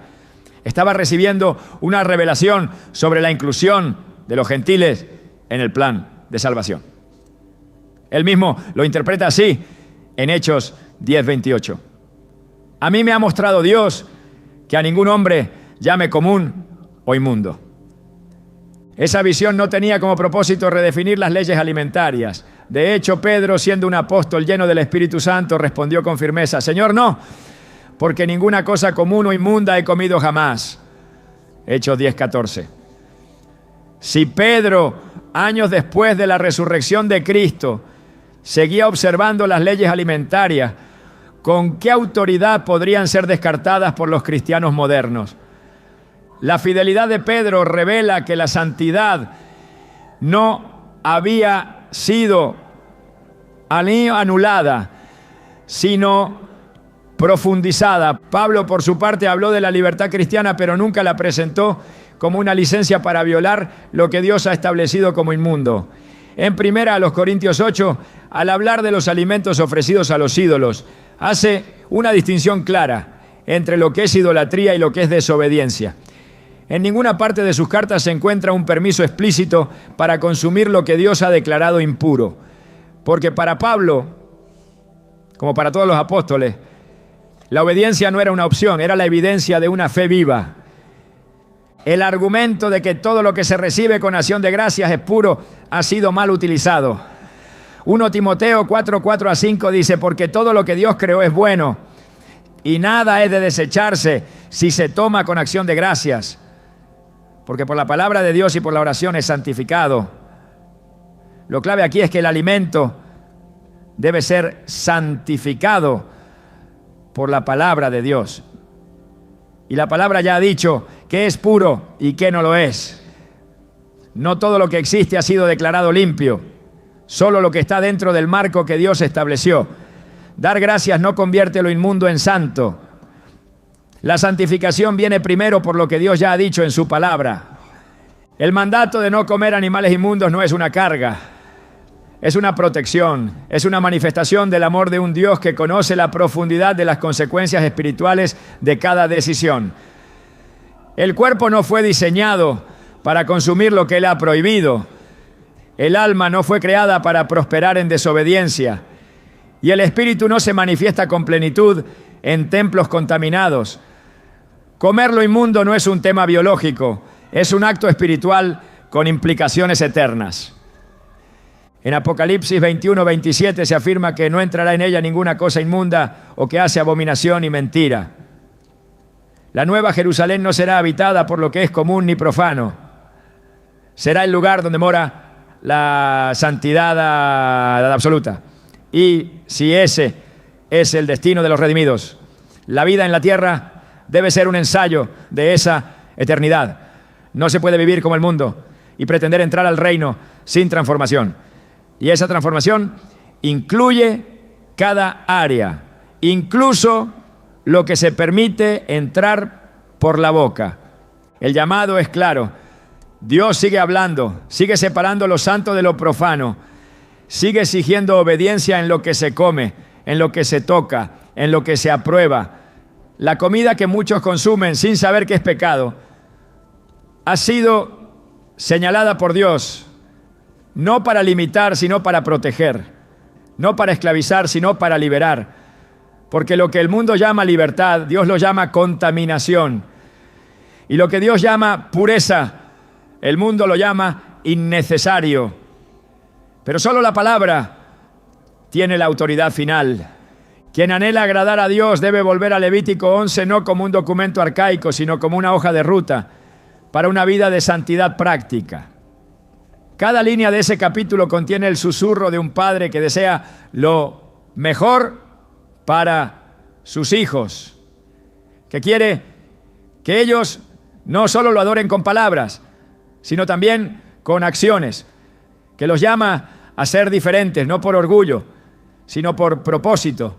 A: estaba recibiendo una revelación sobre la inclusión de los gentiles en el plan de salvación. Él mismo lo interpreta así en Hechos 10:28. A mí me ha mostrado Dios que a ningún hombre llame común o inmundo. Esa visión no tenía como propósito redefinir las leyes alimentarias. De hecho, Pedro, siendo un apóstol lleno del Espíritu Santo, respondió con firmeza: Señor, no, porque ninguna cosa común o inmunda he comido jamás. Hechos 10:14. Si Pedro, años después de la resurrección de Cristo, seguía observando las leyes alimentarias, ¿con qué autoridad podrían ser descartadas por los cristianos modernos? La fidelidad de Pedro revela que la santidad no había sido anulada, sino profundizada. Pablo, por su parte, habló de la libertad cristiana, pero nunca la presentó como una licencia para violar lo que Dios ha establecido como inmundo. En 1 Corintios 8, al hablar de los alimentos ofrecidos a los ídolos, hace una distinción clara entre lo que es idolatría y lo que es desobediencia. En ninguna parte de sus cartas se encuentra un permiso explícito para consumir lo que Dios ha declarado impuro. Porque para Pablo, como para todos los apóstoles, la obediencia no era una opción, era la evidencia de una fe viva. El argumento de que todo lo que se recibe con acción de gracias es puro ha sido mal utilizado. 1 Timoteo 4:4-5 dice: porque todo lo que Dios creó es bueno y nada es de desecharse si se toma con acción de gracias. Porque por la palabra de Dios y por la oración es santificado. Lo clave aquí es que el alimento debe ser santificado por la palabra de Dios. Y la palabra ya ha dicho qué es puro y qué no lo es. No todo lo que existe ha sido declarado limpio, solo lo que está dentro del marco que Dios estableció. Dar gracias no convierte lo inmundo en santo. La santificación viene primero por lo que Dios ya ha dicho en su palabra. El mandato de no comer animales inmundos no es una carga, es una protección, es una manifestación del amor de un Dios que conoce la profundidad de las consecuencias espirituales de cada decisión. El cuerpo no fue diseñado para consumir lo que Él ha prohibido. El alma no fue creada para prosperar en desobediencia. Y el espíritu no se manifiesta con plenitud en templos contaminados. Comer lo inmundo no es un tema biológico, es un acto espiritual con implicaciones eternas. En Apocalipsis 21:27 se afirma que no entrará en ella ninguna cosa inmunda o que hace abominación y mentira. La nueva Jerusalén no será habitada por lo que es común ni profano. Será el lugar donde mora la santidad absoluta. Y si ese es el destino de los redimidos, la vida en la tierra debe ser un ensayo de esa eternidad. No se puede vivir como el mundo y pretender entrar al reino sin transformación. Y esa transformación incluye cada área, incluso lo que se permite entrar por la boca. El llamado es claro. Dios sigue hablando, sigue separando lo santo de lo profano, sigue exigiendo obediencia en lo que se come, en lo que se toca, en lo que se aprueba. La comida que muchos consumen sin saber que es pecado ha sido señalada por Dios, no para limitar, sino para proteger, no para esclavizar, sino para liberar. Porque lo que el mundo llama libertad, Dios lo llama contaminación. Y lo que Dios llama pureza, el mundo lo llama innecesario. Pero solo la palabra tiene la autoridad final. Quien anhela agradar a Dios debe volver a Levítico 11 no como un documento arcaico, sino como una hoja de ruta para una vida de santidad práctica. Cada línea de ese capítulo contiene el susurro de un padre que desea lo mejor para sus hijos, que quiere que ellos no solo lo adoren con palabras, sino también con acciones, que los llama a ser diferentes, no por orgullo, sino por propósito.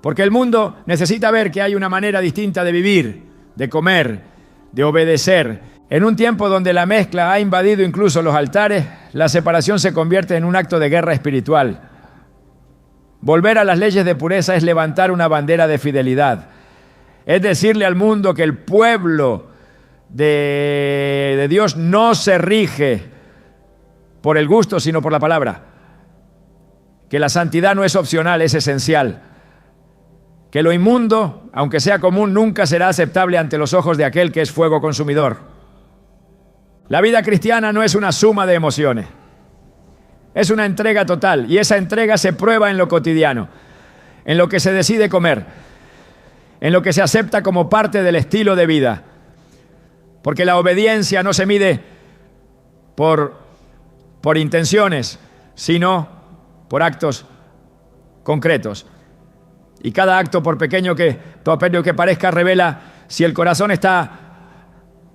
A: Porque el mundo necesita ver que hay una manera distinta de vivir, de comer, de obedecer. En un tiempo donde la mezcla ha invadido incluso los altares, la separación se convierte en un acto de guerra espiritual. Volver a las leyes de pureza es levantar una bandera de fidelidad. Es decirle al mundo que el pueblo de Dios no se rige por el gusto, sino por la palabra. Que la santidad no es opcional, es esencial. Que lo inmundo, aunque sea común, nunca será aceptable ante los ojos de aquel que es fuego consumidor. La vida cristiana no es una suma de emociones. Es una entrega total, y esa entrega se prueba en lo cotidiano, en lo que se decide comer, en lo que se acepta como parte del estilo de vida. Porque la obediencia no se mide por intenciones, sino por actos concretos. Y cada acto, por pequeño que parezca, revela si el corazón está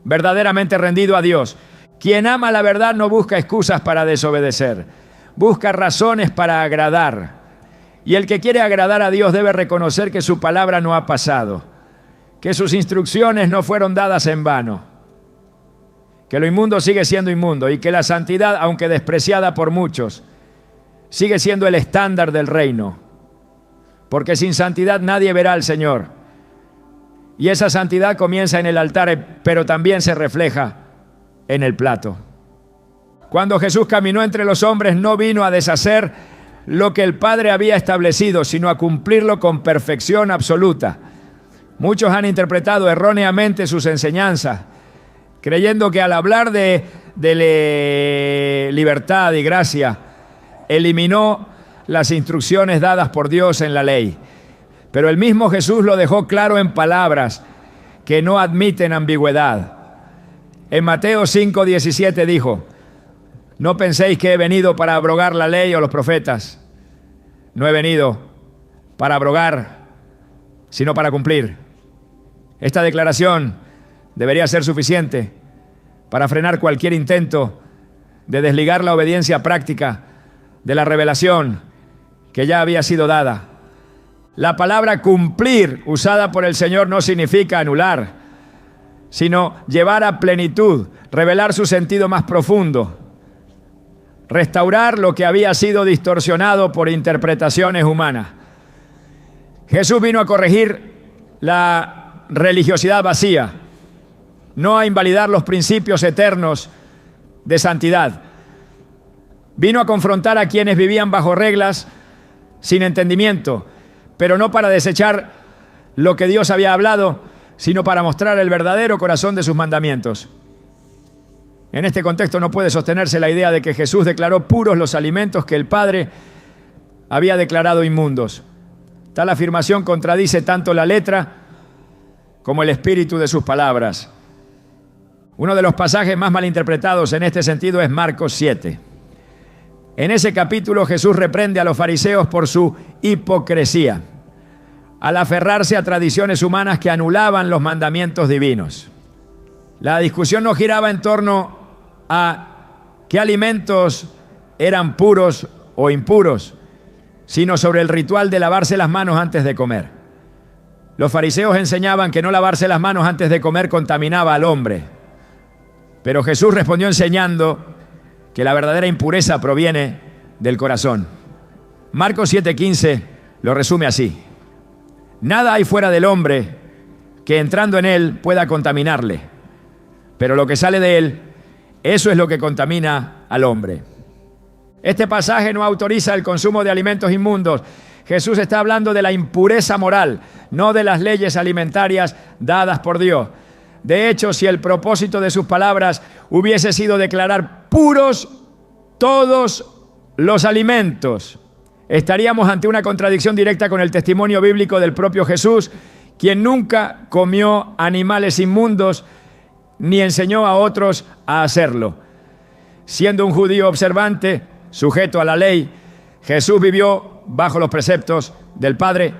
A: verdaderamente rendido a Dios. Quien ama la verdad no busca excusas para desobedecer, busca razones para agradar. Y el que quiere agradar a Dios debe reconocer que su palabra no ha pasado, que sus instrucciones no fueron dadas en vano, que lo inmundo sigue siendo inmundo y que la santidad, aunque despreciada por muchos, sigue siendo el estándar del reino. Porque sin santidad nadie verá al Señor. Y esa santidad comienza en el altar, pero también se refleja en el plato. Cuando Jesús caminó entre los hombres, no vino a deshacer lo que el Padre había establecido, sino a cumplirlo con perfección absoluta. Muchos han interpretado erróneamente sus enseñanzas, creyendo que al hablar de libertad y gracia, eliminó las instrucciones dadas por Dios en la ley. Pero el mismo Jesús lo dejó claro en palabras que no admiten ambigüedad. En Mateo 5:17 dijo: no penséis que he venido para abrogar la ley o los profetas. No he venido para abrogar, sino para cumplir. Esta declaración debería ser suficiente para frenar cualquier intento de desligar la obediencia práctica de la revelación que ya había sido dada. La palabra cumplir usada por el Señor no significa anular, sino llevar a plenitud, revelar su sentido más profundo, restaurar lo que había sido distorsionado por interpretaciones humanas. Jesús vino a corregir la religiosidad vacía, no a invalidar los principios eternos de santidad. Vino a confrontar a quienes vivían bajo reglas sin entendimiento, pero no para desechar lo que Dios había hablado, sino para mostrar el verdadero corazón de sus mandamientos. En este contexto no puede sostenerse la idea de que Jesús declaró puros los alimentos que el Padre había declarado inmundos. Tal afirmación contradice tanto la letra como el espíritu de sus palabras. Uno de los pasajes más malinterpretados en este sentido es Marcos 7. En ese capítulo Jesús reprende a los fariseos por su hipocresía, al aferrarse a tradiciones humanas que anulaban los mandamientos divinos. La discusión no giraba en torno a qué alimentos eran puros o impuros, sino sobre el ritual de lavarse las manos antes de comer. Los fariseos enseñaban que no lavarse las manos antes de comer contaminaba al hombre, pero Jesús respondió enseñando que la verdadera impureza proviene del corazón. Marcos 7:15 lo resume así: nada hay fuera del hombre que entrando en él pueda contaminarle, pero lo que sale de él, eso es lo que contamina al hombre. Este pasaje no autoriza el consumo de alimentos inmundos. Jesús está hablando de la impureza moral, no de las leyes alimentarias dadas por Dios. De hecho, si el propósito de sus palabras hubiese sido declarar puros todos los alimentos, estaríamos ante una contradicción directa con el testimonio bíblico del propio Jesús, quien nunca comió animales inmundos ni enseñó a otros a hacerlo. Siendo un judío observante, sujeto a la ley, Jesús vivió bajo los preceptos del Padre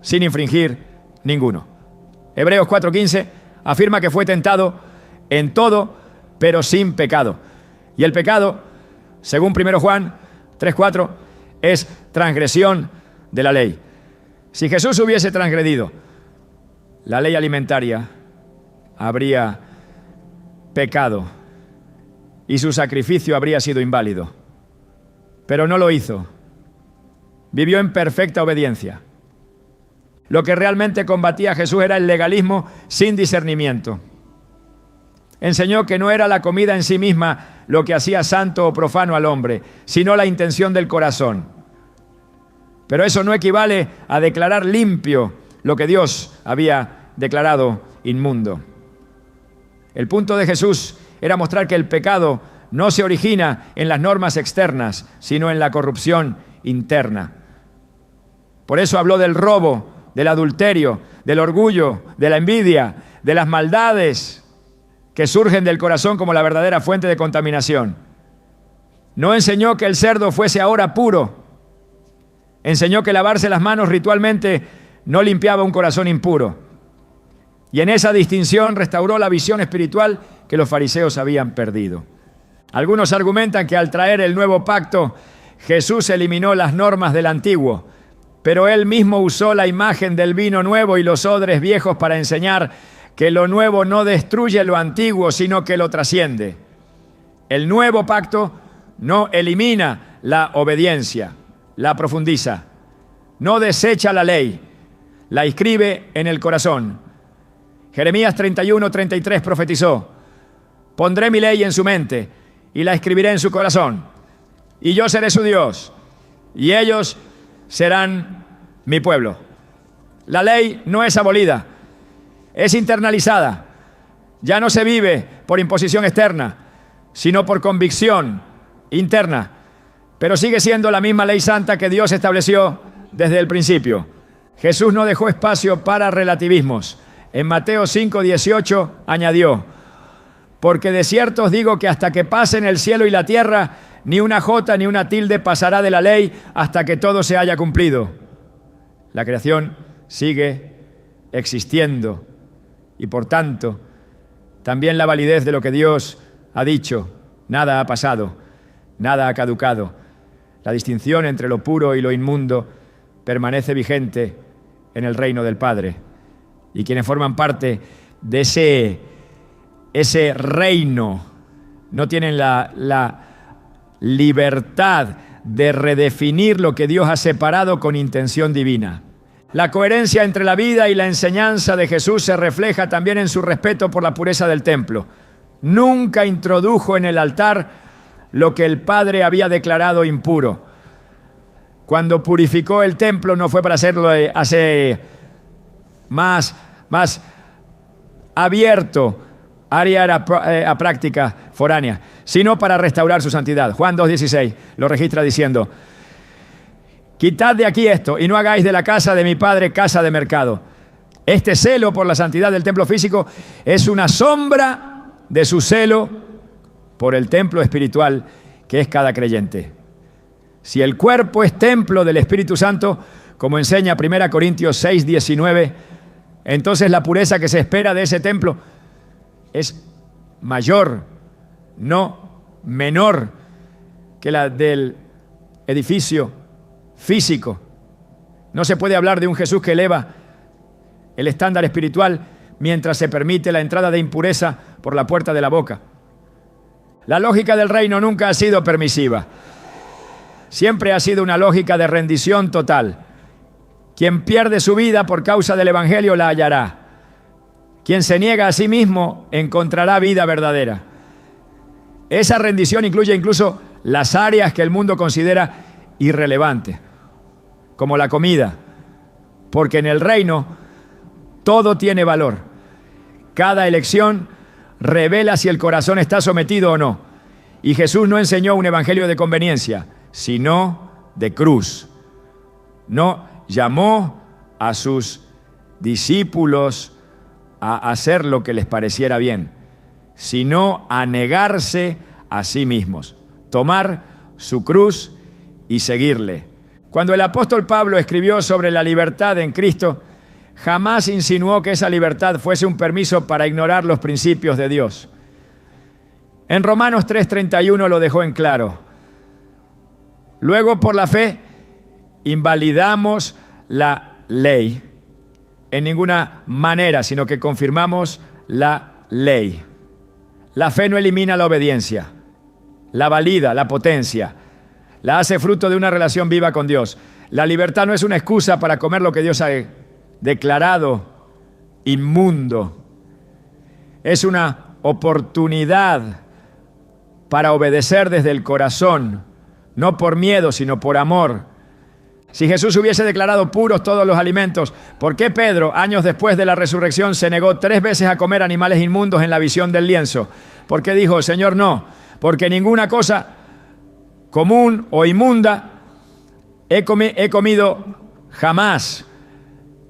A: sin infringir ninguno. Hebreos 4:15 afirma que fue tentado en todo, pero sin pecado. Y el pecado, según 1 Juan 3:4, es transgresión de la ley. Si Jesús hubiese transgredido la ley alimentaria, habría pecado y su sacrificio habría sido inválido. Pero no lo hizo. Vivió en perfecta obediencia. Lo que realmente combatía a Jesús era el legalismo sin discernimiento. Enseñó que no era la comida en sí misma lo que hacía santo o profano al hombre, sino la intención del corazón. Pero eso no equivale a declarar limpio lo que Dios había declarado inmundo. El punto de Jesús era mostrar que el pecado no se origina en las normas externas, sino en la corrupción interna. Por eso habló del robo, del adulterio, del orgullo, de la envidia, de las maldades que surgen del corazón como la verdadera fuente de contaminación. No enseñó que el cerdo fuese ahora puro. Enseñó que lavarse las manos ritualmente no limpiaba un corazón impuro. Y en esa distinción restauró la visión espiritual que los fariseos habían perdido. Algunos argumentan que al traer el nuevo pacto, Jesús eliminó las normas del antiguo, pero él mismo usó la imagen del vino nuevo y los odres viejos para enseñar que lo nuevo no destruye lo antiguo, sino que lo trasciende. El nuevo pacto no elimina la obediencia, la profundiza, no desecha la ley, la inscribe en el corazón. Jeremías 31:33 profetizó: pondré mi ley en su mente y la escribiré en su corazón, y yo seré su Dios, y ellos serán mi pueblo. La ley no es abolida, es internalizada. Ya no se vive por imposición externa, sino por convicción interna, pero sigue siendo la misma ley santa que Dios estableció desde el principio. Jesús no dejó espacio para relativismos. En Mateo 5:18 añadió: porque de cierto os digo que hasta que pasen el cielo y la tierra, ni una jota ni una tilde pasará de la ley hasta que todo se haya cumplido. La creación sigue existiendo y por tanto también la validez de lo que Dios ha dicho. Nada ha pasado, nada ha caducado. La distinción entre lo puro y lo inmundo permanece vigente en el reino del Padre. Y quienes forman parte de ese reino no tienen la libertad de redefinir lo que Dios ha separado con intención divina. La coherencia entre la vida y la enseñanza de Jesús se refleja también en su respeto por la pureza del templo. Nunca introdujo en el altar lo que el Padre había declarado impuro. Cuando purificó el templo no fue para hacerlo más abierto, área a práctica foránea, sino para restaurar su santidad. Juan 2:16 lo registra diciendo: quitad de aquí esto y no hagáis de la casa de mi Padre casa de mercado. Este celo por la santidad del templo físico es una sombra de su celo por el templo espiritual que es cada creyente. Si el cuerpo es templo del Espíritu Santo, como enseña 1 Corintios 6:19, entonces la pureza que se espera de ese templo es mayor, no menor, que la del edificio físico. No se puede hablar de un Jesús que eleva el estándar espiritual mientras se permite la entrada de impureza por la puerta de la boca. La lógica del reino nunca ha sido permisiva. Siempre ha sido una lógica de rendición total. Quien pierde su vida por causa del evangelio la hallará. Quien se niega a sí mismo encontrará vida verdadera. Esa rendición incluye incluso las áreas que el mundo considera irrelevantes, como la comida, porque en el reino todo tiene valor. Cada elección revela si el corazón está sometido o no. Y Jesús no enseñó un evangelio de conveniencia, sino de cruz. No llamó a sus discípulos a hacer lo que les pareciera bien, sino a negarse a sí mismos, tomar su cruz y seguirle. Cuando el apóstol Pablo escribió sobre la libertad en Cristo, jamás insinuó que esa libertad fuese un permiso para ignorar los principios de Dios. En Romanos 3:31 lo dejó en claro. Luego, por la fe, invalidamos la ley en ninguna manera, sino que confirmamos la ley. La fe no elimina la obediencia, la valida, la potencia, la hace fruto de una relación viva con Dios. La libertad no es una excusa para comer lo que Dios ha declarado inmundo. Es una oportunidad para obedecer desde el corazón, no por miedo, sino por amor. Si Jesús hubiese declarado puros todos los alimentos, ¿por qué Pedro, años después de la resurrección, se negó 3 veces a comer animales inmundos en la visión del lienzo? ¿Por qué dijo, Señor, no? Porque ninguna cosa común o inmunda he comido jamás.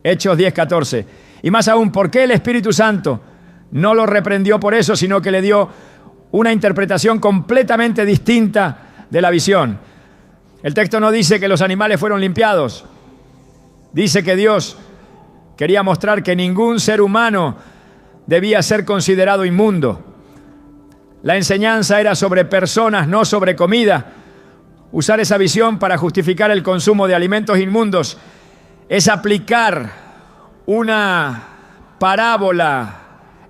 A: Hechos 10:14. Y más aún, ¿por qué el Espíritu Santo no lo reprendió por eso, sino que le dio una interpretación completamente distinta de la visión? El texto no dice que los animales fueron limpiados. Dice que Dios quería mostrar que ningún ser humano debía ser considerado inmundo. La enseñanza era sobre personas, no sobre comida. Usar esa visión para justificar el consumo de alimentos inmundos es aplicar una parábola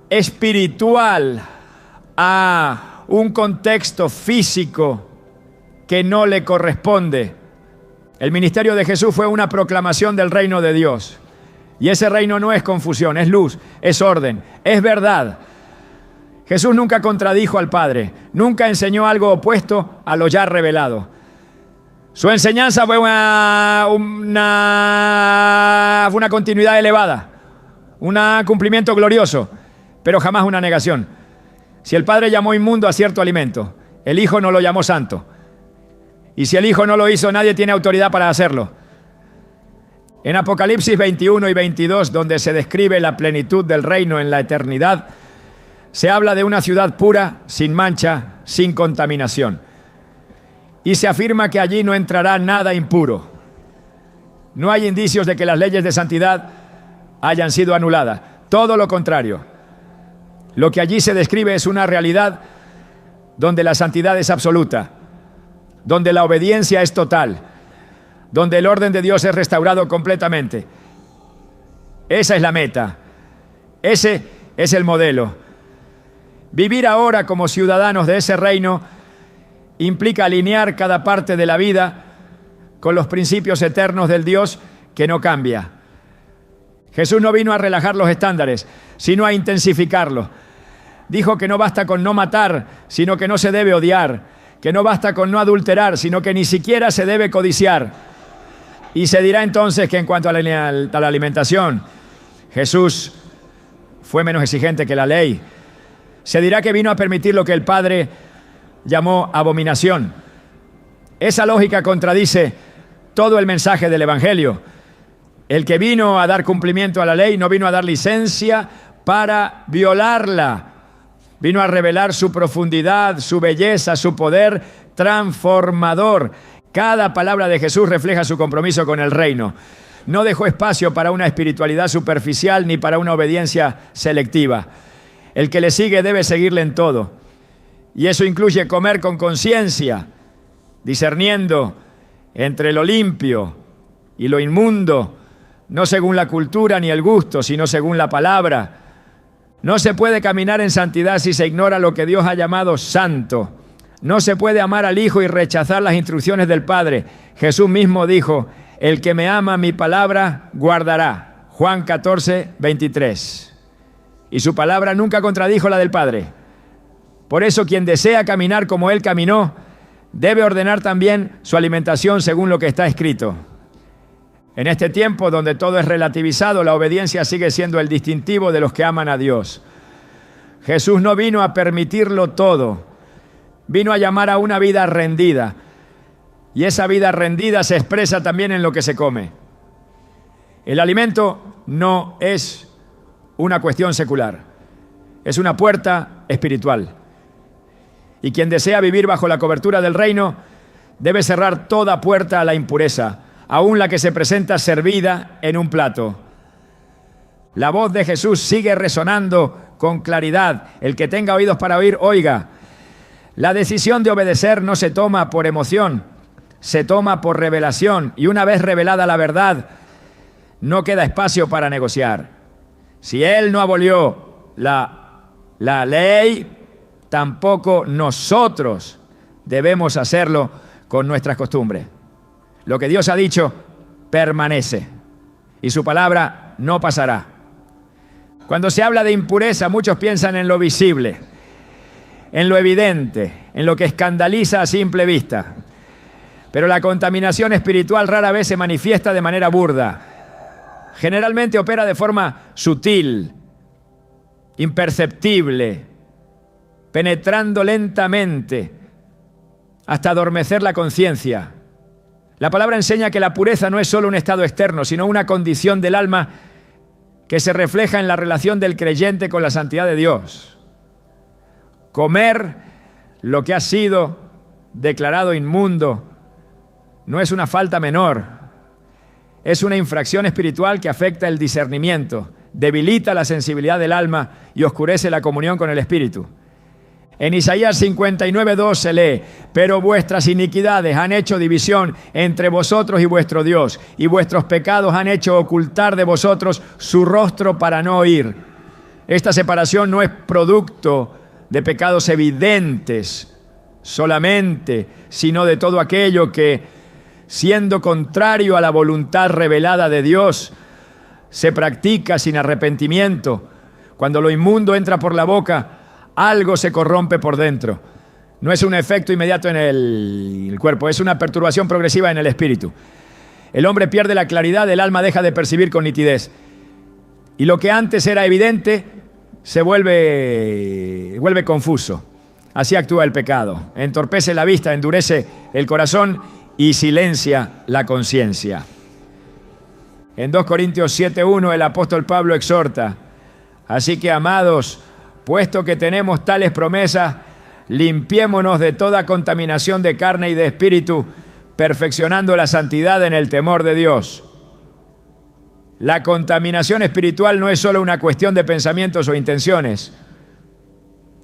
A: espiritual a un contexto físico que no le corresponde. El ministerio de Jesús fue una proclamación del reino de Dios. Y ese reino no es confusión, es luz, es orden, es verdad. Jesús nunca contradijo al Padre, nunca enseñó algo opuesto a lo ya revelado. Su enseñanza fue una continuidad elevada, un cumplimiento glorioso, pero jamás una negación. Si el Padre llamó inmundo a cierto alimento, el Hijo no lo llamó santo. Y si el Hijo no lo hizo, nadie tiene autoridad para hacerlo. En Apocalipsis 21 y 22, donde se describe la plenitud del reino en la eternidad, se habla de una ciudad pura, sin mancha, sin contaminación. Y se afirma que allí no entrará nada impuro. No hay indicios de que las leyes de santidad hayan sido anuladas. Todo lo contrario. Lo que allí se describe es una realidad donde la santidad es absoluta, donde la obediencia es total, donde el orden de Dios es restaurado completamente. Esa es la meta. Ese es el modelo. Vivir ahora como ciudadanos de ese reino implica alinear cada parte de la vida con los principios eternos del Dios que no cambia. Jesús no vino a relajar los estándares, sino a intensificarlos. Dijo que no basta con no matar, sino que no se debe odiar, que no basta con no adulterar, sino que ni siquiera se debe codiciar. Y se dirá entonces que en cuanto a la alimentación, Jesús fue menos exigente que la ley. Se dirá que vino a permitir lo que el Padre llamó abominación. Esa lógica contradice todo el mensaje del Evangelio. El que vino a dar cumplimiento a la ley no vino a dar licencia para violarla. Vino a revelar su profundidad, su belleza, su poder transformador. Cada palabra de Jesús refleja su compromiso con el reino. No dejó espacio para una espiritualidad superficial ni para una obediencia selectiva. El que le sigue debe seguirle en todo. Y eso incluye comer con conciencia, discerniendo entre lo limpio y lo inmundo, no según la cultura ni el gusto, sino según la palabra. No se puede caminar en santidad si se ignora lo que Dios ha llamado santo. No se puede amar al Hijo y rechazar las instrucciones del Padre. Jesús mismo dijo, el que me ama mi palabra guardará. Juan 14:23. Y su palabra nunca contradijo la del Padre. Por eso quien desea caminar como Él caminó, debe ordenar también su alimentación según lo que está escrito. En este tiempo donde todo es relativizado, la obediencia sigue siendo el distintivo de los que aman a Dios. Jesús no vino a permitirlo todo, vino a llamar a una vida rendida. Y esa vida rendida se expresa también en lo que se come. El alimento no es una cuestión secular, es una puerta espiritual. Y quien desea vivir bajo la cobertura del reino debe cerrar toda puerta a la impureza, aun la que se presenta servida en un plato. La voz de Jesús sigue resonando con claridad. El que tenga oídos para oír, oiga. La decisión de obedecer no se toma por emoción, se toma por revelación. Y una vez revelada la verdad, no queda espacio para negociar. Si Él no abolió la ley, tampoco nosotros debemos hacerlo con nuestras costumbres. Lo que Dios ha dicho permanece y su palabra no pasará. Cuando se habla de impureza, muchos piensan en lo visible, en lo evidente, en lo que escandaliza a simple vista. Pero la contaminación espiritual rara vez se manifiesta de manera burda. Generalmente opera de forma sutil, imperceptible, penetrando lentamente hasta adormecer la conciencia. La palabra enseña que la pureza no es solo un estado externo, sino una condición del alma que se refleja en la relación del creyente con la santidad de Dios. Comer lo que ha sido declarado inmundo no es una falta menor, es una infracción espiritual que afecta el discernimiento, debilita la sensibilidad del alma y oscurece la comunión con el Espíritu. En Isaías 59:2 se lee: pero vuestras iniquidades han hecho división entre vosotros y vuestro Dios, y vuestros pecados han hecho ocultar de vosotros su rostro para no oír. Esta separación no es producto de pecados evidentes solamente, sino de todo aquello que, siendo contrario a la voluntad revelada de Dios, se practica sin arrepentimiento. Cuando lo inmundo entra por la boca, algo se corrompe por dentro. No es un efecto inmediato en el cuerpo, es una perturbación progresiva en el espíritu. El hombre pierde la claridad, el alma deja de percibir con nitidez. Y lo que antes era evidente se vuelve confuso. Así actúa el pecado. Entorpece la vista, endurece el corazón y silencia la conciencia. En 2 Corintios 7:1 el apóstol Pablo exhorta: así que, amados, puesto que tenemos tales promesas, limpiémonos de toda contaminación de carne y de espíritu, perfeccionando la santidad en el temor de Dios. La contaminación espiritual no es solo una cuestión de pensamientos o intenciones.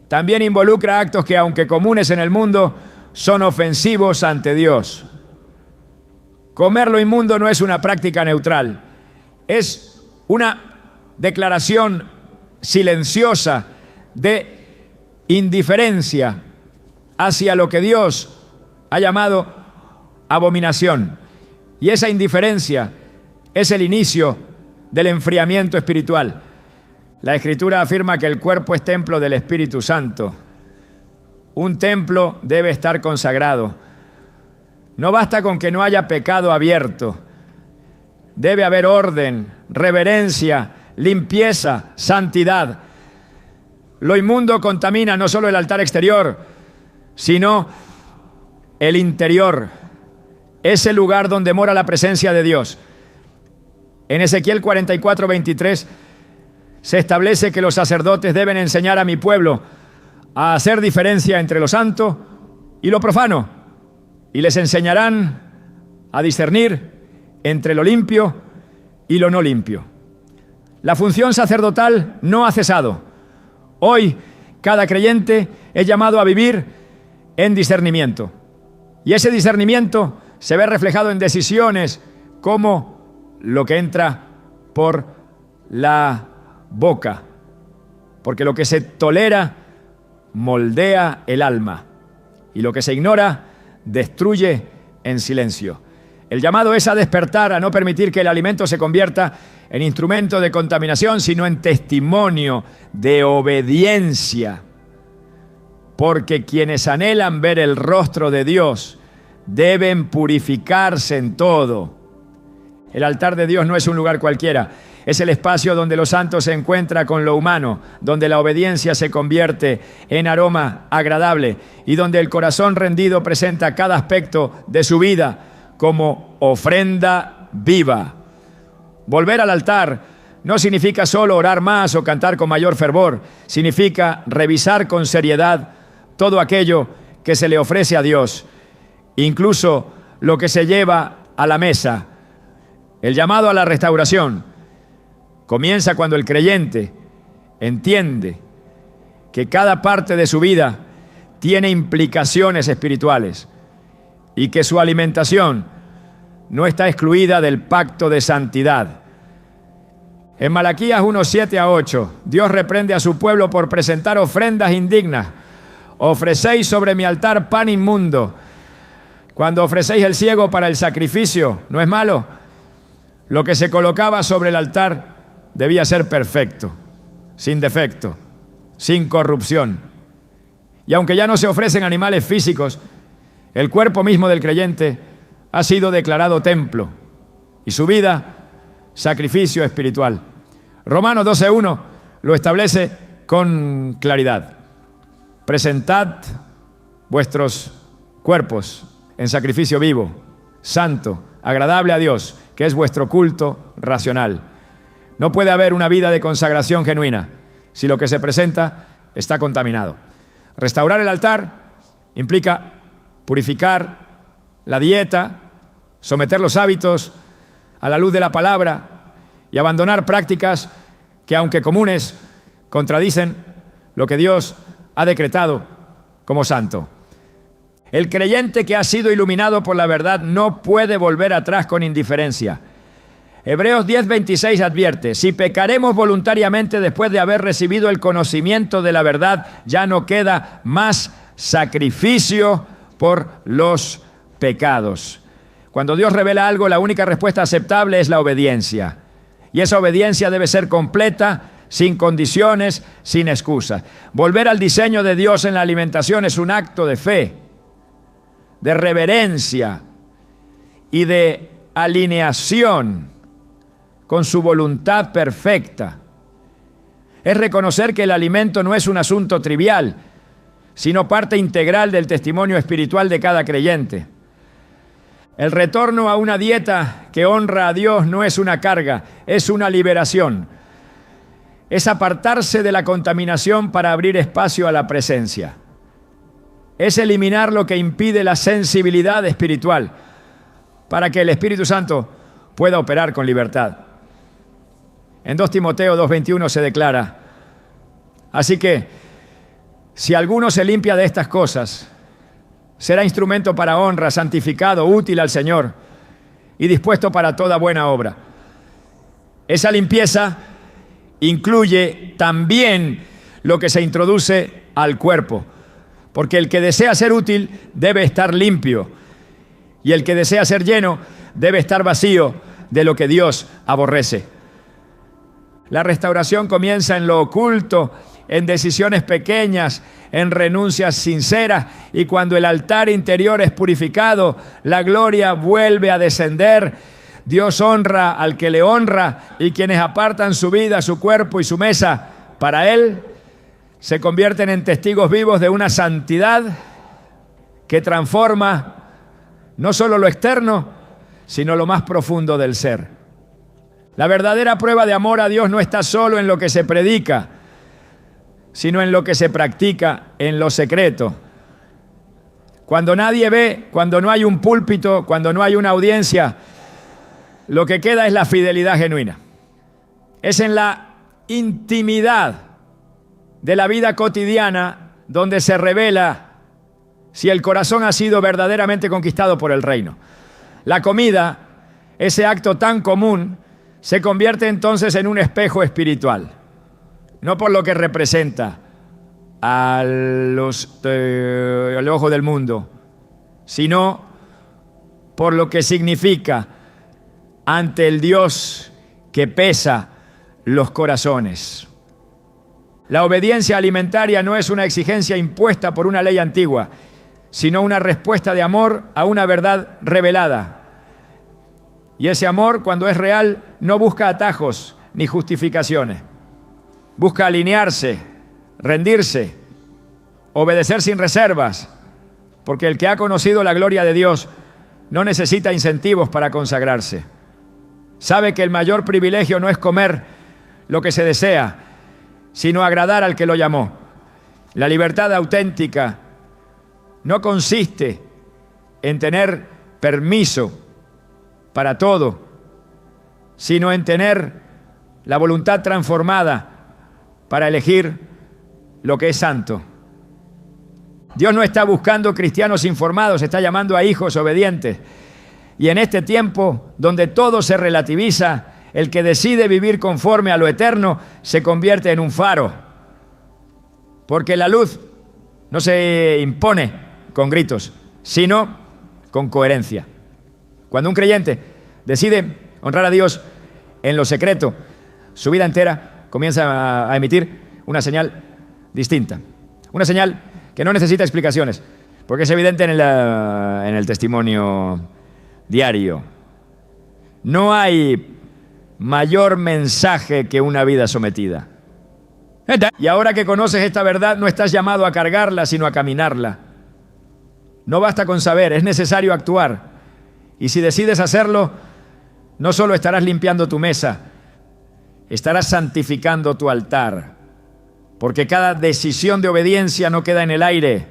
A: También involucra actos que, aunque comunes en el mundo, son ofensivos ante Dios. Comer lo inmundo no es una práctica neutral, es una declaración silenciosa de indiferencia hacia lo que Dios ha llamado abominación. Y esa indiferencia es el inicio del enfriamiento espiritual. La Escritura afirma que el cuerpo es templo del Espíritu Santo. Un templo debe estar consagrado. No basta con que no haya pecado abierto. Debe haber orden, reverencia, limpieza, santidad. Lo inmundo contamina no solo el altar exterior, sino el interior, ese lugar donde mora la presencia de Dios. En Ezequiel 44:23 se establece que los sacerdotes deben enseñar a mi pueblo a hacer diferencia entre lo santo y lo profano, y les enseñarán a discernir entre lo limpio y lo no limpio. La función sacerdotal no ha cesado. Hoy, cada creyente es llamado a vivir en discernimiento. Y ese discernimiento se ve reflejado en decisiones como lo que entra por la boca. Porque lo que se tolera moldea el alma. Y lo que se ignora destruye en silencio. El llamado es a despertar, a no permitir que el alimento se convierta en instrumento de contaminación, sino en testimonio de obediencia. Porque quienes anhelan ver el rostro de Dios deben purificarse en todo. El altar de Dios no es un lugar cualquiera, es el espacio donde lo santo se encuentra con lo humano, donde la obediencia se convierte en aroma agradable y donde el corazón rendido presenta cada aspecto de su vida como ofrenda viva. Volver al altar no significa solo orar más o cantar con mayor fervor, significa revisar con seriedad todo aquello que se le ofrece a Dios, incluso lo que se lleva a la mesa. El llamado a la restauración comienza cuando el creyente entiende que cada parte de su vida tiene implicaciones espirituales y que su alimentación no está excluida del pacto de santidad. En Malaquías 1:7-8, Dios reprende a su pueblo por presentar ofrendas indignas. Ofrecéis sobre mi altar pan inmundo. Cuando ofrecéis el ciego para el sacrificio, ¿no es malo? Lo que se colocaba sobre el altar debía ser perfecto, sin defecto, sin corrupción. Y aunque ya no se ofrecen animales físicos, el cuerpo mismo del creyente ha sido declarado templo y su vida sacrificio espiritual. Romanos 12:1 lo establece con claridad. Presentad vuestros cuerpos en sacrificio vivo, santo, agradable a Dios, que es vuestro culto racional. No puede haber una vida de consagración genuina si lo que se presenta está contaminado. Restaurar el altar implica purificar la dieta, someter los hábitos a la luz de la palabra y abandonar prácticas que, aunque comunes, contradicen lo que Dios ha decretado como santo. El creyente que ha sido iluminado por la verdad no puede volver atrás con indiferencia. Hebreos 10:26 advierte: si pecaremos voluntariamente después de haber recibido el conocimiento de la verdad, ya no queda más sacrificio por los pecados. Cuando Dios revela algo, la única respuesta aceptable es la obediencia. Y esa obediencia debe ser completa, sin condiciones, sin excusas. Volver al diseño de Dios en la alimentación es un acto de fe, de reverencia y de alineación con su voluntad perfecta. Es reconocer que el alimento no es un asunto trivial, sino parte integral del testimonio espiritual de cada creyente. El retorno a una dieta que honra a Dios no es una carga, es una liberación. Es apartarse de la contaminación para abrir espacio a la presencia. Es eliminar lo que impide la sensibilidad espiritual para que el Espíritu Santo pueda operar con libertad. En 2 Timoteo 2:21 se declara: así que, si alguno se limpia de estas cosas, será instrumento para honra, santificado, útil al Señor y dispuesto para toda buena obra. Esa limpieza incluye también lo que se introduce al cuerpo, porque el que desea ser útil debe estar limpio y el que desea ser lleno debe estar vacío de lo que Dios aborrece. La restauración comienza en lo oculto, en decisiones pequeñas, en renuncias sinceras, y cuando el altar interior es purificado, la gloria vuelve a descender. Dios honra al que le honra, y quienes apartan su vida, su cuerpo y su mesa para Él, se convierten en testigos vivos de una santidad que transforma no solo lo externo, sino lo más profundo del ser. La verdadera prueba de amor a Dios no está solo en lo que se predica, sino en lo que se practica en lo secreto. Cuando nadie ve, cuando no hay un púlpito, cuando no hay una audiencia, lo que queda es la fidelidad genuina. Es en la intimidad de la vida cotidiana donde se revela si el corazón ha sido verdaderamente conquistado por el reino. La comida, ese acto tan común, se convierte entonces en un espejo espiritual. No por lo que representa al ojo del mundo, sino por lo que significa ante el Dios que pesa los corazones. La obediencia alimentaria no es una exigencia impuesta por una ley antigua, sino una respuesta de amor a una verdad revelada. Y ese amor, cuando es real, no busca atajos ni justificaciones. Busca alinearse, rendirse, obedecer sin reservas, porque el que ha conocido la gloria de Dios no necesita incentivos para consagrarse. Sabe que el mayor privilegio no es comer lo que se desea, sino agradar al que lo llamó. La libertad auténtica no consiste en tener permiso para todo, sino en tener la voluntad transformada para elegir lo que es santo. Dios no está buscando cristianos informados, está llamando a hijos obedientes. Y en este tiempo donde todo se relativiza, el que decide vivir conforme a lo eterno se convierte en un faro. Porque la luz no se impone con gritos, sino con coherencia. Cuando un creyente decide honrar a Dios en lo secreto, su vida entera comienza a emitir una señal distinta. Una señal que no necesita explicaciones, porque es evidente en el testimonio diario. No hay mayor mensaje que una vida sometida. Y ahora que conoces esta verdad, no estás llamado a cargarla, sino a caminarla. No basta con saber, es necesario actuar. Y si decides hacerlo, no solo estarás limpiando tu mesa, estarás santificando tu altar. Porque cada decisión de obediencia no queda en el aire,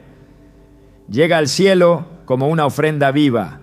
A: llega al cielo como una ofrenda viva.